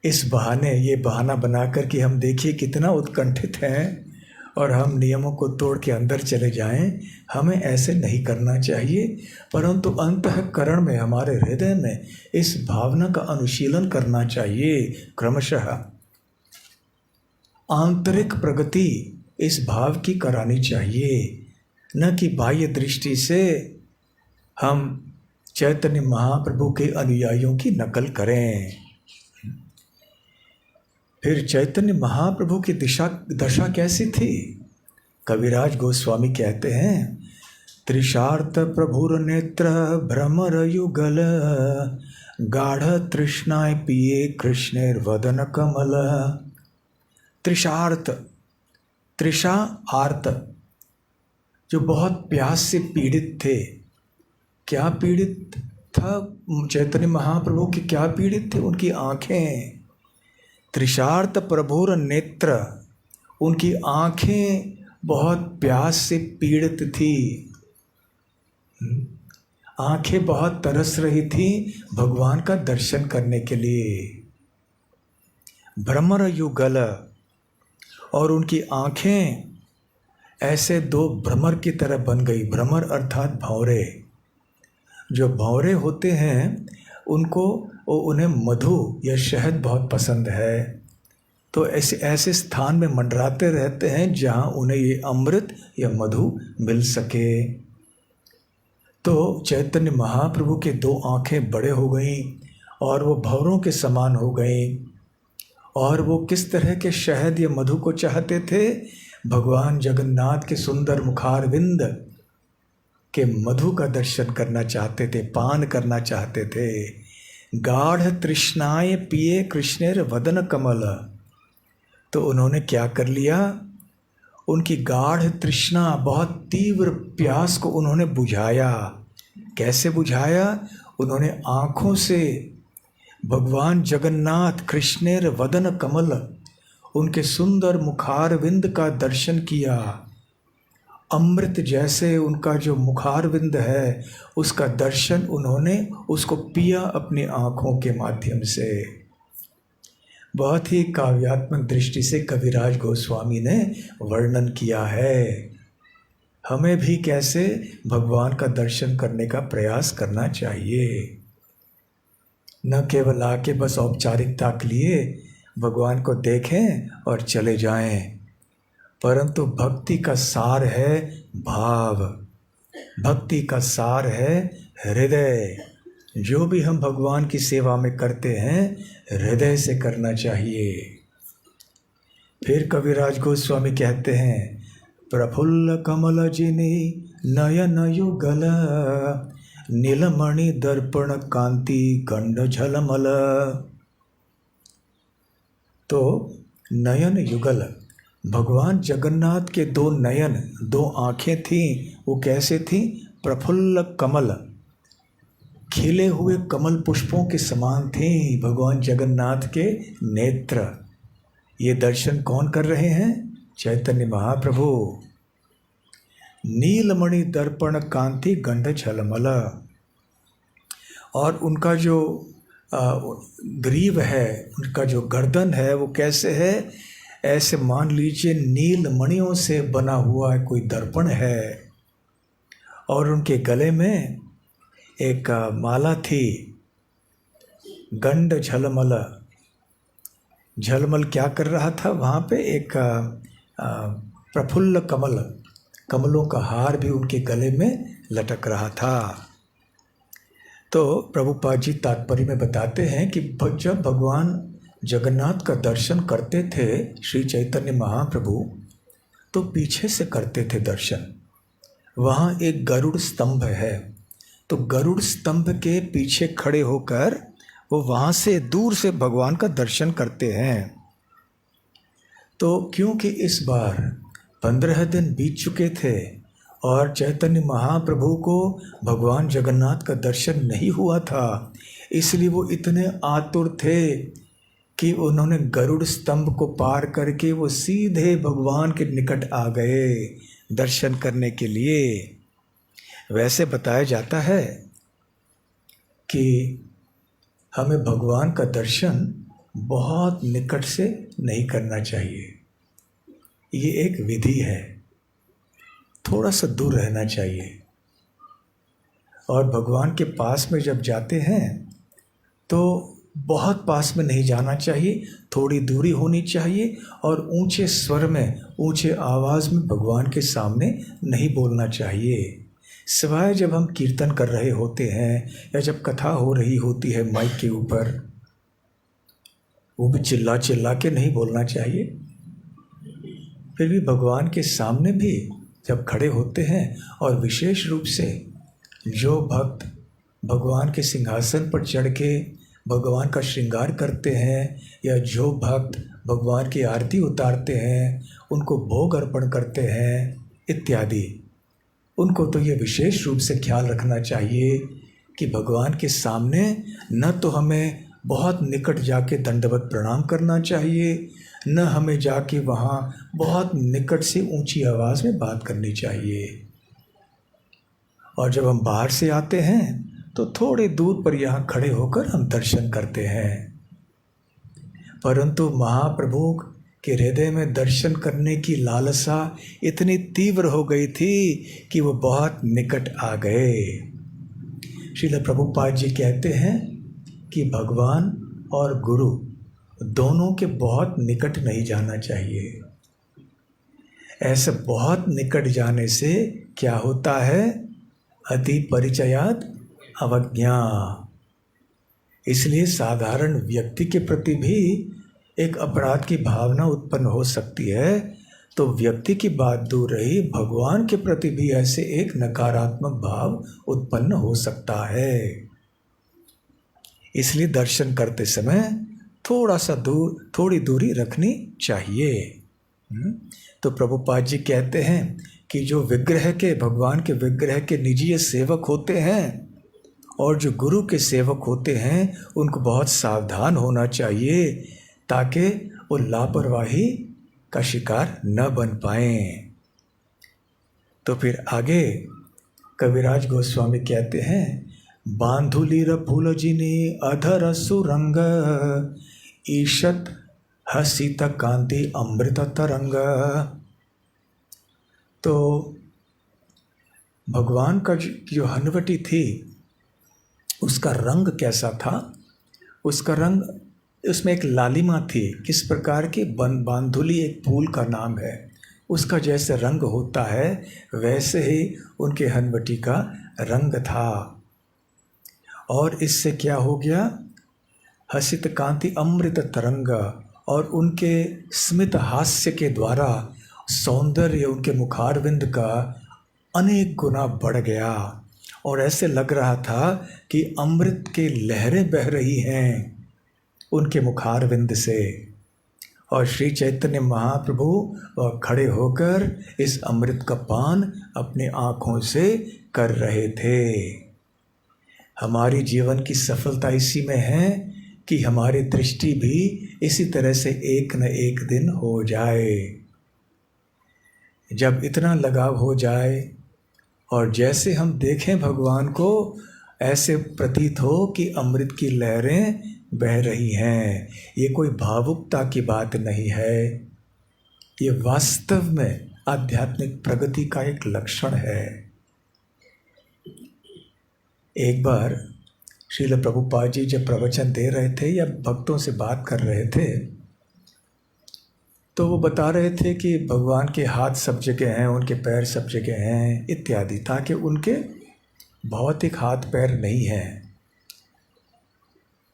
इस बहाने, ये बहाना बनाकर कि हम देखिए कितना उत्कंठित हैं और हम नियमों को तोड़ के अंदर चले जाएं, हमें ऐसे नहीं करना चाहिए, परंतु अंतःकरण में, हमारे हृदय में इस भावना का अनुशीलन करना चाहिए। क्रमशः आंतरिक प्रगति इस भाव की करानी चाहिए, न कि बाह्य दृष्टि से हम चैतन्य महाप्रभु के अनुयायियों की नकल करें। फिर चैतन्य महाप्रभु की दशा कैसी थी? कविराज गोस्वामी कहते हैं, त्रिशार्थ प्रभुर नेत्र भ्रमर युगल, गाढ़ तृष्णाय पिए कृष्णेर वदन कमल। त्रिशार्थ, त्रिषा आर्त, जो बहुत प्यास से पीड़ित थे। क्या पीड़ित था चैतन्य महाप्रभु की? क्या पीड़ित थे? उनकी आंखें। त्रिशार्थ प्रभुर नेत्र, उनकी आंखें बहुत प्यास से पीड़ित थी, आंखें बहुत तरस रही थी भगवान का दर्शन करने के लिए। भ्रमर युगल, और उनकी आंखें ऐसे दो भ्रमर की तरह बन गई। भ्रमर अर्थात भंवरे। जो भंवरे होते हैं उन्हें मधु या शहद बहुत पसंद है, तो ऐसे स्थान में मंडराते रहते हैं जहाँ उन्हें ये अमृत या मधु मिल सके। तो चैतन्य महाप्रभु के दो आंखें बड़े हो गईं और वो भंवरों के समान हो गईं, और वो किस तरह के शहद या मधु को चाहते थे? भगवान जगन्नाथ के सुंदर मुखारविंद के मधु का दर्शन करना चाहते थे, पान करना चाहते थे। गाढ़ तृष्णाय पिए कृष्णेर वदन कमल। तो उन्होंने क्या कर लिया? उनकी गाढ़ तृष्णा, बहुत तीव्र प्यास को उन्होंने बुझाया। कैसे बुझाया? उन्होंने आँखों से भगवान जगन्नाथ कृष्णेर वदन कमल, उनके सुंदर मुखारविंद का दर्शन किया। अमृत जैसे उनका जो मुखारविंद है उसका दर्शन उन्होंने उसको पिया अपनी आँखों के माध्यम से। बहुत ही काव्यात्मक दृष्टि से कविराज गोस्वामी ने वर्णन किया है। हमें भी कैसे भगवान का दर्शन करने का प्रयास करना चाहिए, न केवल आके बस औपचारिकता के लिए भगवान को देखें और चले जाएं, परंतु भक्ति का सार है भाव, भक्ति का सार है हृदय। जो भी हम भगवान की सेवा में करते हैं हृदय से करना चाहिए। फिर कविराज गोस्वामी कहते हैं, प्रफुल्ल कमल जिनी नयन युगल, नीलमणि दर्पण कांति गंड झलमल। तो नयन युगल, भगवान जगन्नाथ के दो नयन, दो आँखें थीं। वो कैसे थीं? प्रफुल्ल कमल, खिले हुए कमल पुष्पों के समान थीं भगवान जगन्नाथ के नेत्र। ये दर्शन कौन कर रहे हैं? चैतन्य महाप्रभु। नीलमणि दर्पण कांति गंध झलमल, और उनका जो ग्रीव है, उनका जो गर्दन है वो कैसे है? ऐसे मान लीजिए नील मणियों से बना हुआ कोई दर्पण है, और उनके गले में एक माला थी, गंड झलमल। झलमल क्या कर रहा था? वहाँ पे एक प्रफुल्ल कमल, कमलों का हार भी उनके गले में लटक रहा था। तो प्रभुपाद जी तात्पर्य में बताते हैं कि जब भगवान जगन्नाथ का दर्शन करते थे श्री चैतन्य महाप्रभु, तो पीछे से करते थे दर्शन। वहाँ एक गरुड़ स्तंभ है, तो गरुड़ स्तंभ के पीछे खड़े होकर वो वहाँ से दूर से भगवान का दर्शन करते हैं। तो क्योंकि इस बार 15 दिन बीत चुके थे और चैतन्य महाप्रभु को भगवान जगन्नाथ का दर्शन नहीं हुआ था, इसलिए वो इतने आतुर थे कि उन्होंने गरुड़ स्तंभ को पार करके वो सीधे भगवान के निकट आ गए दर्शन करने के लिए। वैसे बताया जाता है कि हमें भगवान का दर्शन बहुत निकट से नहीं करना चाहिए, ये एक विधि है, थोड़ा सा दूर रहना चाहिए। और भगवान के पास में जब जाते हैं तो बहुत पास में नहीं जाना चाहिए, थोड़ी दूरी होनी चाहिए और ऊंचे स्वर में, ऊंचे आवाज़ में भगवान के सामने नहीं बोलना चाहिए। सिवाय जब हम कीर्तन कर रहे होते हैं या जब कथा हो रही होती है माइक के ऊपर, वो भी चिल्ला चिल्ला के नहीं बोलना चाहिए। फिर भी भगवान के सामने भी जब खड़े होते हैं और विशेष रूप से जो भक्त भगवान के सिंहासन पर चढ़ के भगवान का श्रृंगार करते हैं या जो भक्त भगवान की आरती उतारते हैं, उनको भोग अर्पण करते हैं इत्यादि, उनको तो ये विशेष रूप से ख्याल रखना चाहिए कि भगवान के सामने न तो हमें बहुत निकट जाके दंडवत प्रणाम करना चाहिए, न हमें जाके वहाँ बहुत निकट से ऊंची आवाज़ में बात करनी चाहिए। और जब हम बाहर से आते हैं तो थोड़े दूर पर यहाँ खड़े होकर हम दर्शन करते हैं। परंतु महाप्रभु के हृदय में दर्शन करने की लालसा इतनी तीव्र हो गई थी कि वो बहुत निकट आ गए। श्रील प्रभुपाद जी कहते हैं कि भगवान और गुरु दोनों के बहुत निकट नहीं जाना चाहिए। ऐसे बहुत निकट जाने से क्या होता है? अति परिचयात अवज्ञा। इसलिए साधारण व्यक्ति के प्रति भी एक अपराध की भावना उत्पन्न हो सकती है, तो व्यक्ति की बात दूर रही, भगवान के प्रति भी ऐसे एक नकारात्मक भाव उत्पन्न हो सकता है। इसलिए दर्शन करते समय थोड़ा सा थोड़ी दूरी रखनी चाहिए। तो प्रभुपाद जी कहते हैं कि जो विग्रह के, भगवान के विग्रह के निजी सेवक होते हैं और जो गुरु के सेवक होते हैं, उनको बहुत सावधान होना चाहिए ताकि वो लापरवाही का शिकार न बन पाएं। तो फिर आगे कविराज गोस्वामी कहते हैं, बांधुलीर फूल जिनी अधर सुरंग, ईशत हसित कांति अमृत तरंग। तो भगवान का जो हनवटी थी उसका रंग कैसा था? उसका रंग, उसमें एक लालिमा थी। किस प्रकार की? बांधुली एक फूल का नाम है। उसका जैसे रंग होता है वैसे ही उनके हनवटी का रंग था। और इससे क्या हो गया? हसित कांति अमृत तरंग। और उनके स्मित हास्य के द्वारा सौंदर्य उनके मुखारविंद का अनेक गुना बढ़ गया और ऐसे लग रहा था कि अमृत की लहरें बह रही हैं उनके मुखारविंद से। और श्री चैतन्य महाप्रभु खड़े होकर इस अमृत का पान अपनी आँखों से कर रहे थे। हमारी जीवन की सफलता इसी में है कि हमारी दृष्टि भी इसी तरह से एक न एक दिन हो जाए। जब इतना लगाव हो जाए और जैसे हम देखें भगवान को, ऐसे प्रतीत हो कि अमृत की लहरें बह रही हैं। ये कोई भावुकता की बात नहीं है, ये वास्तव में आध्यात्मिक प्रगति का एक लक्षण है। एक बार श्रील प्रभुपाद जी जब प्रवचन दे रहे थे या भक्तों से बात कर रहे थे, तो वो बता रहे थे कि भगवान के हाथ सब जगह हैं, उनके पैर सब जगह हैं इत्यादि, ताकि उनके भौतिक हाथ पैर नहीं हैं।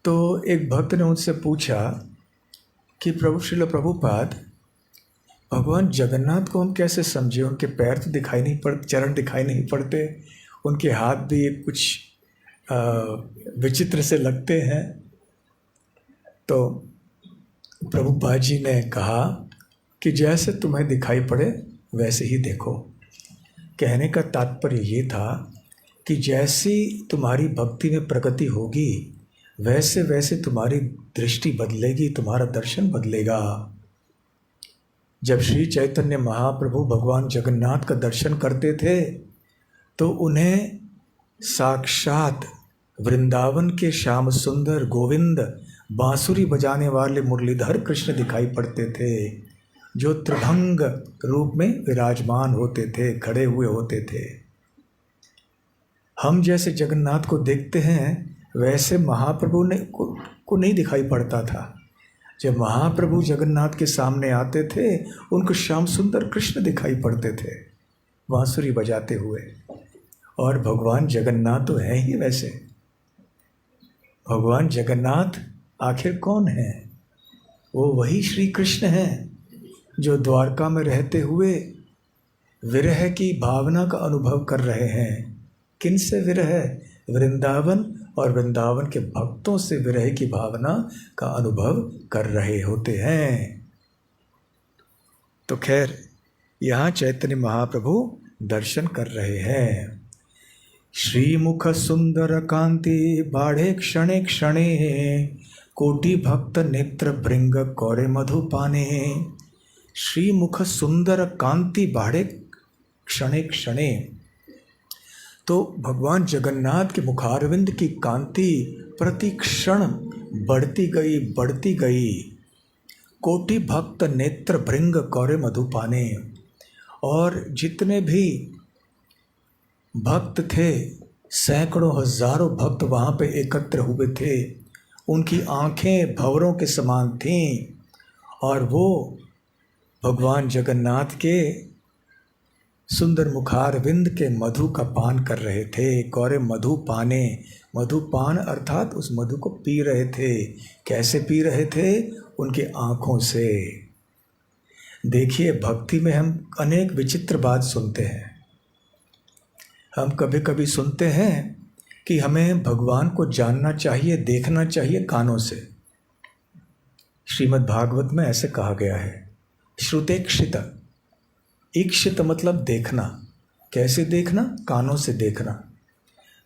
तो एक भक्त ने उनसे पूछा कि प्रभु श्रील प्रभुपाद, भगवान जगन्नाथ को हम कैसे समझे? उनके पैर तो दिखाई नहीं पड़ते, चरण दिखाई नहीं पड़ते, उनके हाथ भी कुछ विचित्र से लगते हैं। तो प्रभुपाद जी ने कहा कि जैसे तुम्हें दिखाई पड़े वैसे ही देखो। कहने का तात्पर्य ये था कि जैसी तुम्हारी भक्ति में प्रगति होगी वैसे वैसे तुम्हारी दृष्टि बदलेगी, तुम्हारा दर्शन बदलेगा। जब श्री चैतन्य महाप्रभु भगवान जगन्नाथ का दर्शन करते थे तो उन्हें साक्षात वृंदावन के श्याम सुंदर गोविंद बांसुरी बजाने वाले मुरलीधर कृष्ण दिखाई पड़ते थे, जो त्रिभंग रूप में विराजमान होते थे, खड़े हुए होते थे। हम जैसे जगन्नाथ को देखते हैं वैसे महाप्रभु को नहीं दिखाई पड़ता था। जब महाप्रभु जगन्नाथ के सामने आते थे उनको श्याम सुंदर कृष्ण दिखाई पड़ते थे बांसुरी बजाते हुए। और भगवान जगन्नाथ तो हैं ही वैसे। भगवान जगन्नाथ आखिर कौन है? वो वही श्री कृष्ण हैं जो द्वारका में रहते हुए विरह की भावना का अनुभव कर रहे हैं। किन से विरह? वृंदावन और वृंदावन के भक्तों से विरह की भावना का अनुभव कर रहे होते हैं। तो खैर यहाँ चैतन्य महाप्रभु दर्शन कर रहे हैं। श्रीमुख सुंदर कांति बाढ़े क्षणे क्षणे कोटि भक्त नेत्र भृंग कौरे मधुपाने। श्रीमुख सुंदर कांति बाढ़े क्षणे क्षणे। तो भगवान जगन्नाथ के मुखारविंद की कांति प्रति क्षण बढ़ती गई। कोटि भक्त नेत्र भृंग कौरे मधुपाने। और जितने भी भक्त थे, सैकड़ों हजारों भक्त वहाँ पे एकत्र हुए थे, उनकी आंखें भंवरों के समान थीं और वो भगवान जगन्नाथ के सुंदर मुखारविंद के मधु का पान कर रहे थे। कौरे मधु पाने, मधुपान अर्थात उस मधु को पी रहे थे। कैसे पी रहे थे? उनके आँखों से। देखिए, भक्ति में हम अनेक विचित्र बात सुनते हैं। हम कभी कभी सुनते हैं कि हमें भगवान को जानना चाहिए, देखना चाहिए कानों से। श्रीमद् भागवत में ऐसे कहा गया है, श्रुतेक्षित। इक्षित मतलब देखना। कैसे देखना? कानों से देखना।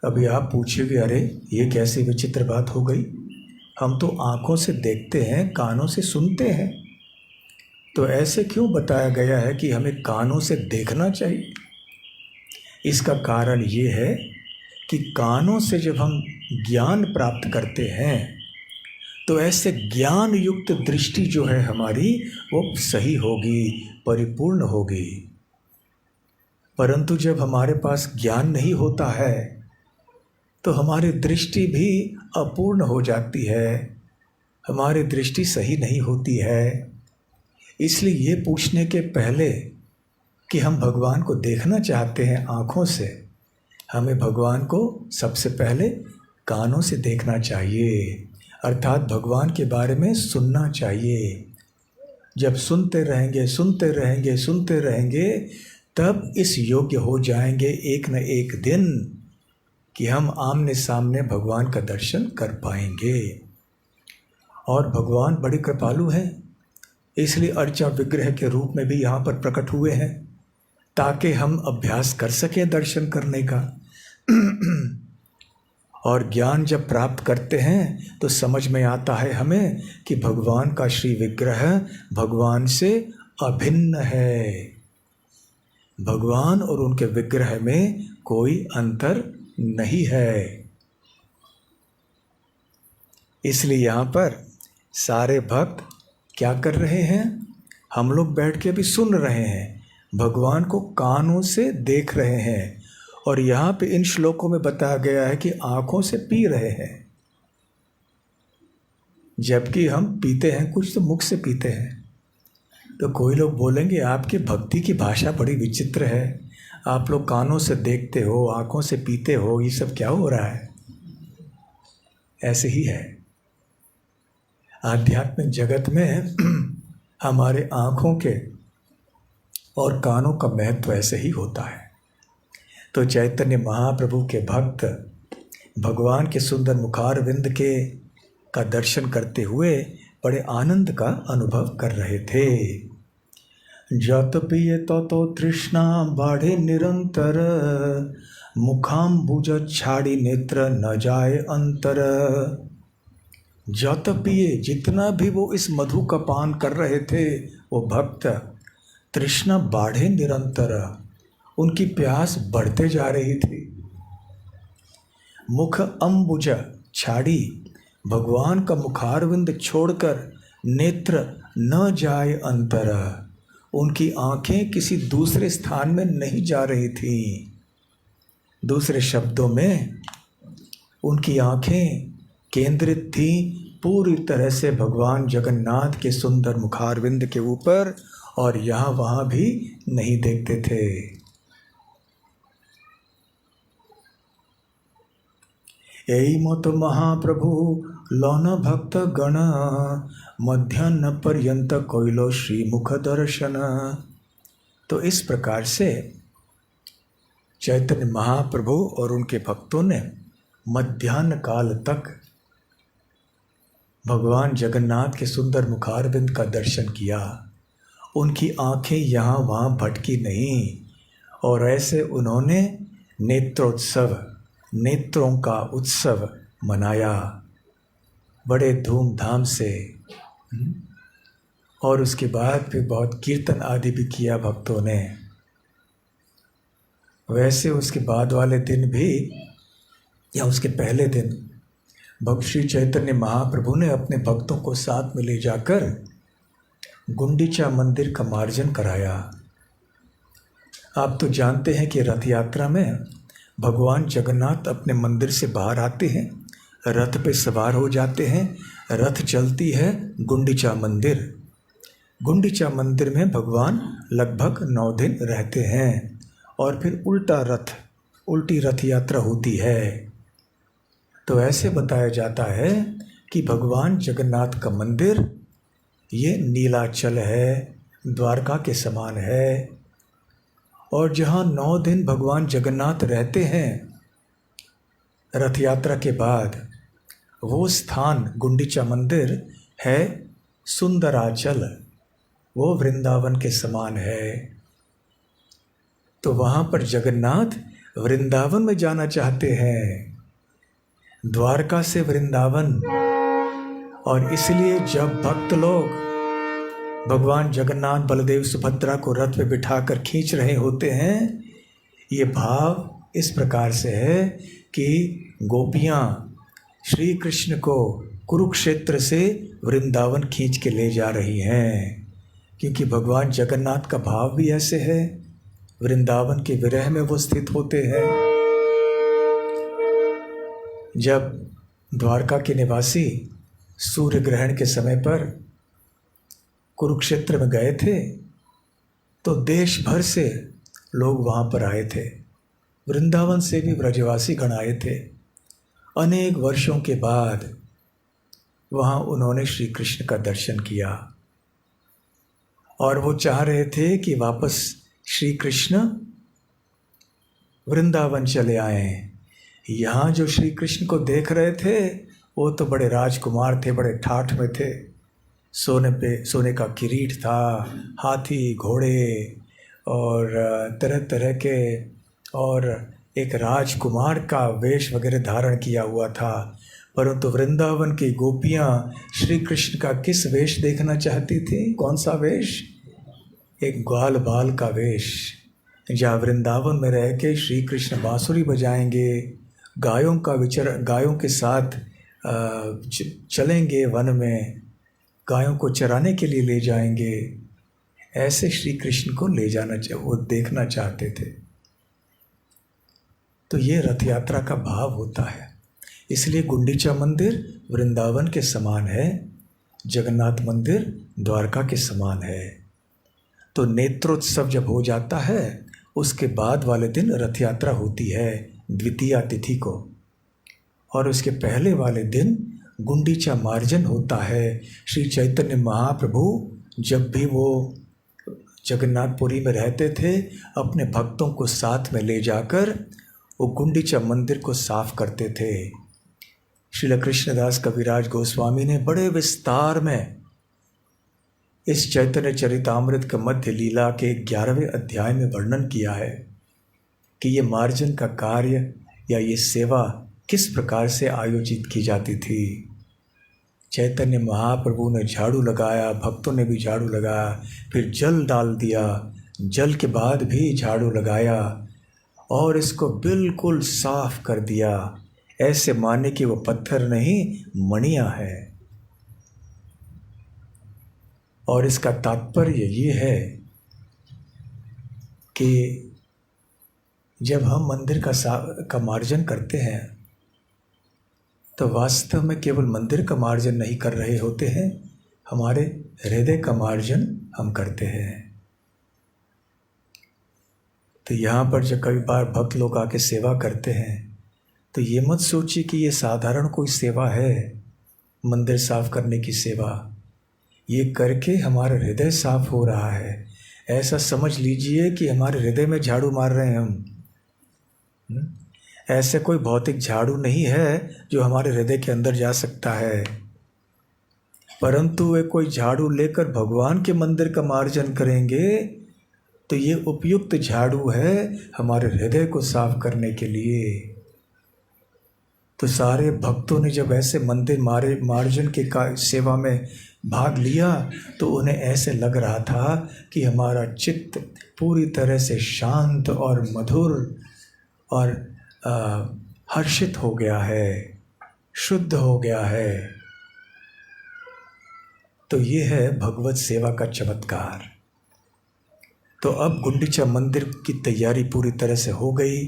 अभी आप पूछिएगे, अरे ये कैसी विचित्र बात हो गई, हम तो आँखों से देखते हैं, कानों से सुनते हैं। तो ऐसे क्यों बताया गया है कि हमें कानों से देखना चाहिए? इसका कारण ये है कि कानों से जब हम ज्ञान प्राप्त करते हैं तो ऐसे ज्ञान युक्त दृष्टि जो है हमारी वो सही होगी, परिपूर्ण होगी। परंतु जब हमारे पास ज्ञान नहीं होता है तो हमारी दृष्टि भी अपूर्ण हो जाती है, हमारी दृष्टि सही नहीं होती है। इसलिए ये पूछने के पहले कि हम भगवान को देखना चाहते हैं आँखों से, हमें भगवान को सबसे पहले कानों से देखना चाहिए, अर्थात भगवान के बारे में सुनना चाहिए। जब सुनते रहेंगे तब इस योग्य हो जाएंगे एक न एक दिन कि हम आमने सामने भगवान का दर्शन कर पाएंगे। और भगवान बड़े कृपालु हैं, इसलिए अर्चा विग्रह के रूप में भी यहाँ पर प्रकट हुए हैं ताकि हम अभ्यास कर सकें दर्शन करने का। और ज्ञान जब प्राप्त करते हैं तो समझ में आता है हमें कि भगवान का श्री विग्रह भगवान से अभिन्न है। भगवान और उनके विग्रह में कोई अंतर नहीं है। इसलिए यहाँ पर सारे भक्त क्या कर रहे हैं? हम लोग बैठ के अभी सुन रहे हैं, भगवान को कानों से देख रहे हैं। और यहाँ पे इन श्लोकों में बताया गया है कि आँखों से पी रहे हैं, जबकि हम पीते हैं कुछ तो मुख से पीते हैं। तो कोई लोग बोलेंगे आपकी भक्ति की भाषा बड़ी विचित्र है, आप लोग कानों से देखते हो, आँखों से पीते हो, ये सब क्या हो रहा है? ऐसे ही है आध्यात्मिक जगत में हमारे आँखों के और कानों का महत्व ऐसे ही होता है। तो चैतन्य महाप्रभु के भक्त भगवान के सुंदर मुखारविंद के का दर्शन करते हुए बड़े आनंद का अनुभव कर रहे थे। जत पिए तो तृष्णा बाढ़े निरंतर, मुखाम्बुज छाड़ी नेत्र न जाए अंतर। जत पिए, जितना भी वो इस मधु का पान कर रहे थे वो भक्त, तृष्णा बाढ़े निरंतर, उनकी प्यास बढ़ते जा रही थी। मुख अम्बुज छाड़ी, भगवान का मुखारविंद छोड़कर नेत्र न जाए अंतर, उनकी आंखें किसी दूसरे स्थान में नहीं जा रही थीं। दूसरे शब्दों में उनकी आंखें केंद्रित थीं पूरी तरह से भगवान जगन्नाथ के सुंदर मुखारविंद के ऊपर, और यहाँ वहाँ भी नहीं देखते थे। यही मत महाप्रभु लौन भक्त गण, मध्यान्ह पर्यंत कोइलो श्री मुख दर्शन। तो इस प्रकार से चैतन्य महाप्रभु और उनके भक्तों ने मध्यान्ह काल तक भगवान जगन्नाथ के सुंदर मुखारविंद का दर्शन किया। उनकी आंखें यहाँ वहाँ भटकी नहीं, और ऐसे उन्होंने नेत्रोत्सव, नेत्रों का उत्सव मनाया बड़े धूमधाम से। और उसके बाद फिर बहुत कीर्तन आदि भी किया भक्तों ने। वैसे उसके बाद वाले दिन भी, या उसके पहले दिन, भक्त श्री चैतन्य महाप्रभु ने अपने भक्तों को साथ में ले जाकर गुंडीचा मंदिर का मार्जन कराया। आप तो जानते हैं कि रथ यात्रा में भगवान जगन्नाथ अपने मंदिर से बाहर आते हैं, रथ पे सवार हो जाते हैं, रथ चलती है गुंडीचा मंदिर। गुंडीचा मंदिर में भगवान लगभग 9 दिन रहते हैं, और फिर उल्टी रथ यात्रा होती है। तो ऐसे बताया जाता है कि भगवान जगन्नाथ का मंदिर ये नीलाचल है, द्वारका के समान है, और जहाँ 9 दिन भगवान जगन्नाथ रहते हैं रथ यात्रा के बाद, वो स्थान गुंडीचा मंदिर है सुंदराचल, वो वृंदावन के समान है। तो वहाँ पर जगन्नाथ वृंदावन में जाना चाहते हैं, द्वारका से वृंदावन। और इसलिए जब भक्त लोग भगवान जगन्नाथ बलदेव सुभद्रा को रथ पे बिठाकर खींच रहे होते हैं, ये भाव इस प्रकार से है कि गोपियाँ श्री कृष्ण को कुरुक्षेत्र से वृंदावन खींच के ले जा रही हैं, क्योंकि भगवान जगन्नाथ का भाव भी ऐसे है, वृंदावन के विरह में वो स्थित होते हैं। जब द्वारका के निवासी सूर्य ग्रहण के समय पर कुरुक्षेत्र में गए थे, तो देश भर से लोग वहाँ पर आए थे, वृंदावन से भी ब्रजवासी गण आए थे। अनेक वर्षों के बाद वहाँ उन्होंने श्री कृष्ण का दर्शन किया, और वो चाह रहे थे कि वापस श्री कृष्ण वृंदावन चले आएं। यहाँ जो श्री कृष्ण को देख रहे थे वो तो बड़े राजकुमार थे, बड़े ठाठ में थे, सोने का किरीट था, हाथी घोड़े और तरह तरह के, और एक राजकुमार का वेश वगैरह धारण किया हुआ था। परंतु वृंदावन की गोपियाँ श्री कृष्ण का किस वेश देखना चाहती थी? कौन सा वेश? एक ग्वाल बाल का वेश, जहाँ वृंदावन में रह के श्री कृष्ण बांसुरी बजाएंगे, गायों के साथ चलेंगे, वन में गायों को चराने के लिए ले जाएंगे। ऐसे श्री कृष्ण को वो देखना चाहते थे। तो ये रथ यात्रा का भाव होता है। इसलिए गुंडीचा मंदिर वृंदावन के समान है, जगन्नाथ मंदिर द्वारका के समान है। तो नेत्रोत्सव जब हो जाता है, उसके बाद वाले दिन रथ यात्रा होती है द्वितीया तिथि को, और उसके पहले वाले दिन गुंडीचा मार्जन होता है। श्री चैतन्य महाप्रभु जब भी वो जगन्नाथपुरी में रहते थे, अपने भक्तों को साथ में ले जाकर वो गुंडीचा मंदिर को साफ करते थे। श्रील कृष्णदास कविराज गोस्वामी ने बड़े विस्तार में इस चैतन्य चरितामृत के मध्य लीला के 11वें अध्याय में वर्णन किया है कि ये मार्जन का कार्य या ये सेवा किस प्रकार से आयोजित की जाती थी। चैतन्य महाप्रभु ने झाड़ू लगाया, भक्तों ने भी झाड़ू लगाया, फिर जल डाल दिया, जल के बाद भी झाड़ू लगाया और इसको बिल्कुल साफ कर दिया, ऐसे माने कि वो पत्थर नहीं मणियाँ है। और इसका तात्पर्य ये है कि जब हम मंदिर का मार्जन करते हैं तो वास्तव में केवल मंदिर का मार्जन नहीं कर रहे होते हैं, हमारे हृदय का मार्जन हम करते हैं। तो यहाँ पर जब कई बार भक्त लोग आके सेवा करते हैं तो ये मत सोचिए कि ये साधारण कोई सेवा है, मंदिर साफ करने की सेवा। ये करके हमारा हृदय साफ हो रहा है, ऐसा समझ लीजिए कि हमारे हृदय में झाड़ू मार रहे हैं हम। ऐसे कोई भौतिक झाड़ू नहीं है जो हमारे हृदय के अंदर जा सकता है, परंतु वे कोई झाड़ू लेकर भगवान के मंदिर का मार्जन करेंगे तो ये उपयुक्त झाड़ू है हमारे हृदय को साफ करने के लिए। तो सारे भक्तों ने जब ऐसे मंदिर मार्जन के सेवा में भाग लिया तो उन्हें ऐसे लग रहा था कि हमारा चित्त पूरी तरह से शांत और मधुर और हर्षित हो गया है, शुद्ध हो गया है। तो ये है भगवत सेवा का चमत्कार। तो अब गुंडीचा मंदिर की तैयारी पूरी तरह से हो गई।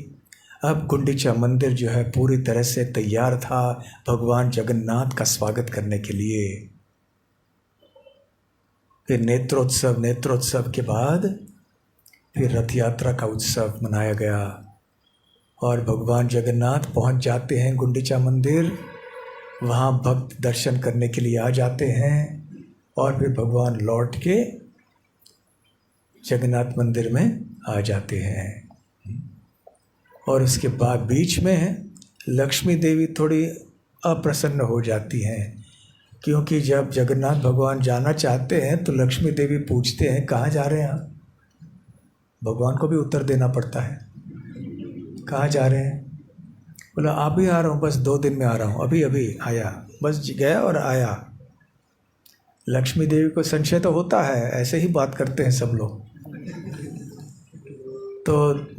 अब गुंडीचा मंदिर जो है पूरी तरह से तैयार था भगवान जगन्नाथ का स्वागत करने के लिए। फिर नेत्रोत्सव के बाद फिर रथ यात्रा का उत्सव मनाया गया और भगवान जगन्नाथ पहुंच जाते हैं गुंडीचा मंदिर। वहाँ भक्त दर्शन करने के लिए आ जाते हैं और फिर भगवान लौट के जगन्नाथ मंदिर में आ जाते हैं। और उसके बाद बीच में लक्ष्मी देवी थोड़ी अप्रसन्न हो जाती हैं, क्योंकि जब जगन्नाथ भगवान जाना चाहते हैं तो लक्ष्मी देवी पूछते हैं कहाँ जा रहे हैं आप। भगवान को भी उत्तर देना पड़ता है, कहाँ जा रहे हैं। बोला आप ही आ रहा हूँ, बस 2 दिन में आ रहा हूँ, अभी अभी आया, बस गया और आया। लक्ष्मी देवी को संशय तो होता है, ऐसे ही बात करते हैं सब लोग। तो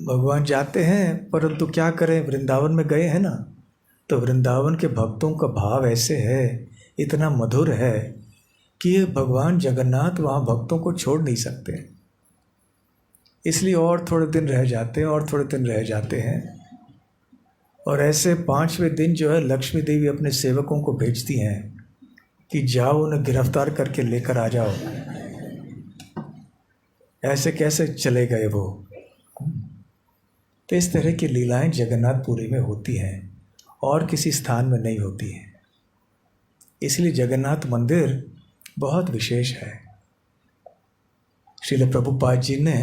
भगवान जाते हैं, परंतु क्या करें, वृंदावन में गए हैं ना, तो वृंदावन के भक्तों का भाव ऐसे है, इतना मधुर है कि ये भगवान जगन्नाथ वहाँ भक्तों को छोड़ नहीं सकते, इसलिए और थोड़े दिन रह जाते हैं और थोड़े दिन रह जाते हैं। और ऐसे 5वें दिन जो है लक्ष्मी देवी अपने सेवकों को भेजती हैं कि जाओ उन्हें गिरफ्तार करके लेकर आ जाओ। ऐसे कैसे चले गए वो। तो इस तरह की लीलाएं जगन्नाथपुरी में होती हैं और किसी स्थान में नहीं होती हैं, इसलिए जगन्नाथ मंदिर बहुत विशेष है। श्रील प्रभुपाद जी ने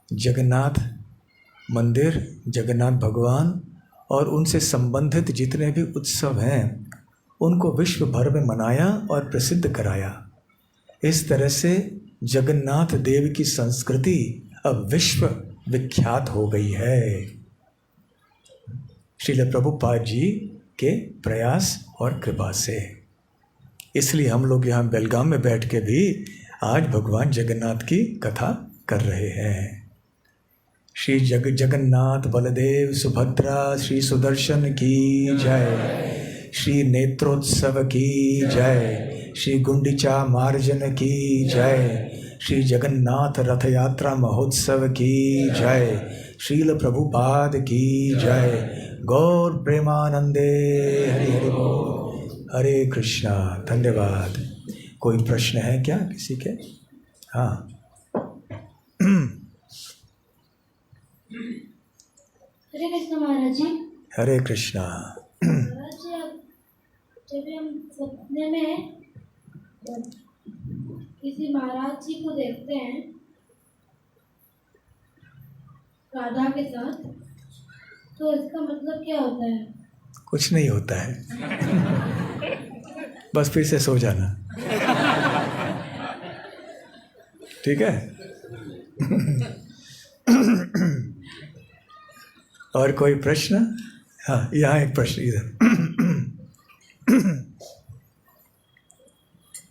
जगन्नाथ मंदिर, जगन्नाथ भगवान और उनसे संबंधित जितने भी उत्सव हैं उनको विश्व भर में मनाया और प्रसिद्ध कराया। इस तरह से जगन्नाथ देव की संस्कृति अब विश्व विख्यात हो गई है श्रील प्रभुपाद जी के प्रयास और कृपा से। इसलिए हम लोग यहाँ बेलगाम में बैठ के भी आज भगवान जगन्नाथ की कथा कर रहे हैं। श्री जगन्नाथ बलदेव सुभद्रा श्री सुदर्शन की जय, श्री नेत्रोत्सव की जय, श्री गुंडीचा मार्जन की जय, श्री जगन्नाथ रथ यात्रा महोत्सव की जय, श्रील प्रभुपाद की जय। गौर प्रेमानंदे हरि हरि बोल। हरे कृष्णा। धन्यवाद। कोई प्रश्न है क्या किसी के? हाँ। हरे कृष्णा महाराज जी। हरे कृष्णा। महाराज जी, जब हम सपने में किसी महाराज जी को देखते हैं राधा के साथ, तो इसका मतलब क्या होता है? कुछ नहीं होता है, बस फिर से सो जाना, ठीक है। और कोई प्रश्न? हाँ, यहाँ एक प्रश्न इधर।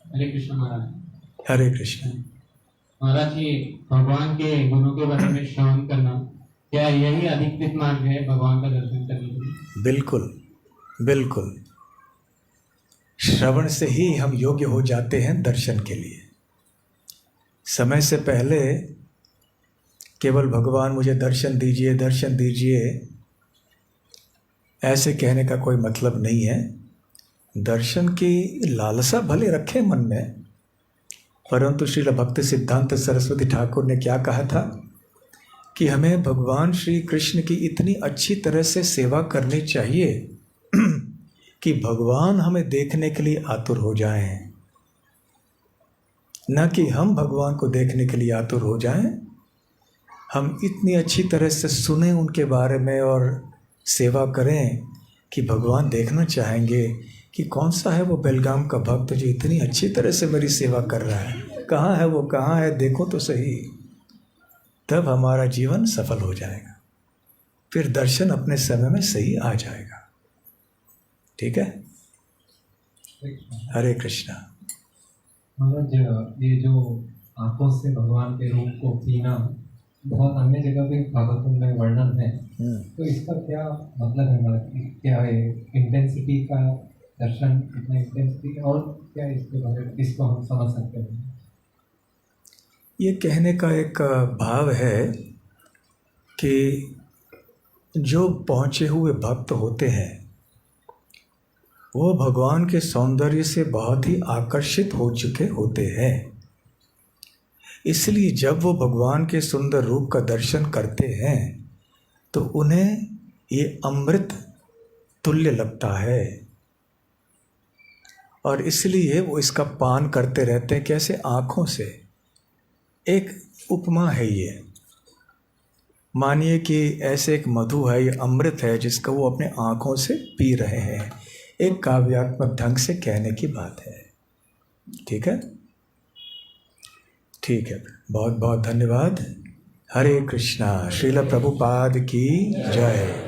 हरे कृष्ण महाराज। हरे कृष्ण। महाराज जी, भगवान के गुणों के बारे में श्रवण करना, क्या यही अधिकृत मार्ग है भगवान का दर्शन करने के लिए? बिल्कुल बिल्कुल, श्रवण से ही हम योग्य हो जाते हैं दर्शन के लिए। समय से पहले केवल भगवान मुझे दर्शन दीजिए, दर्शन दीजिए, ऐसे कहने का कोई मतलब नहीं है। दर्शन की लालसा भले रखें मन में, परंतु श्रील भक्ति सिद्धांत सरस्वती ठाकुर ने क्या कहा था कि हमें भगवान श्री कृष्ण की इतनी अच्छी तरह से सेवा करनी चाहिए कि भगवान हमें देखने के लिए आतुर हो जाएं, न कि हम भगवान को देखने के लिए आतुर हो जाएं। हम इतनी अच्छी तरह से सुने उनके बारे में और सेवा करें कि भगवान देखना चाहेंगे कि कौन सा है वो बेलगाम का भक्त जो इतनी अच्छी तरह से मेरी सेवा कर रहा है, कहाँ है वो, कहाँ है, देखो तो सही। तब हमारा जीवन सफल हो जाएगा, फिर दर्शन अपने समय में सही आ जाएगा, ठीक है। हरे कृष्णा। महाराज, ये जो आंखों से भगवान के रूप को पीना बहुत अन्य जगह पे भागवतम में वर्णन है, तो इसका क्या मतलब है महाराज? क्या है इंटेंसिटी का दर्शन, कितना इंटेंसिटी, और क्या इसके बारे में इसको हम समझ सकते हैं? ये कहने का एक भाव है कि जो पहुँचे हुए भक्त होते हैं वो भगवान के सौंदर्य से बहुत ही आकर्षित हो चुके होते हैं, इसलिए जब वो भगवान के सुंदर रूप का दर्शन करते हैं तो उन्हें ये अमृत तुल्य लगता है, और इसलिए वो इसका पान करते रहते हैं। कैसे? आँखों से। एक उपमा है ये, मानिए कि ऐसे एक मधु है, ये अमृत है जिसका वो अपने आँखों से पी रहे हैं। एक काव्यात्मक ढंग से कहने की बात है, ठीक है। ठीक है, बहुत बहुत धन्यवाद। हरे कृष्णा। श्रील प्रभुपाद की जय।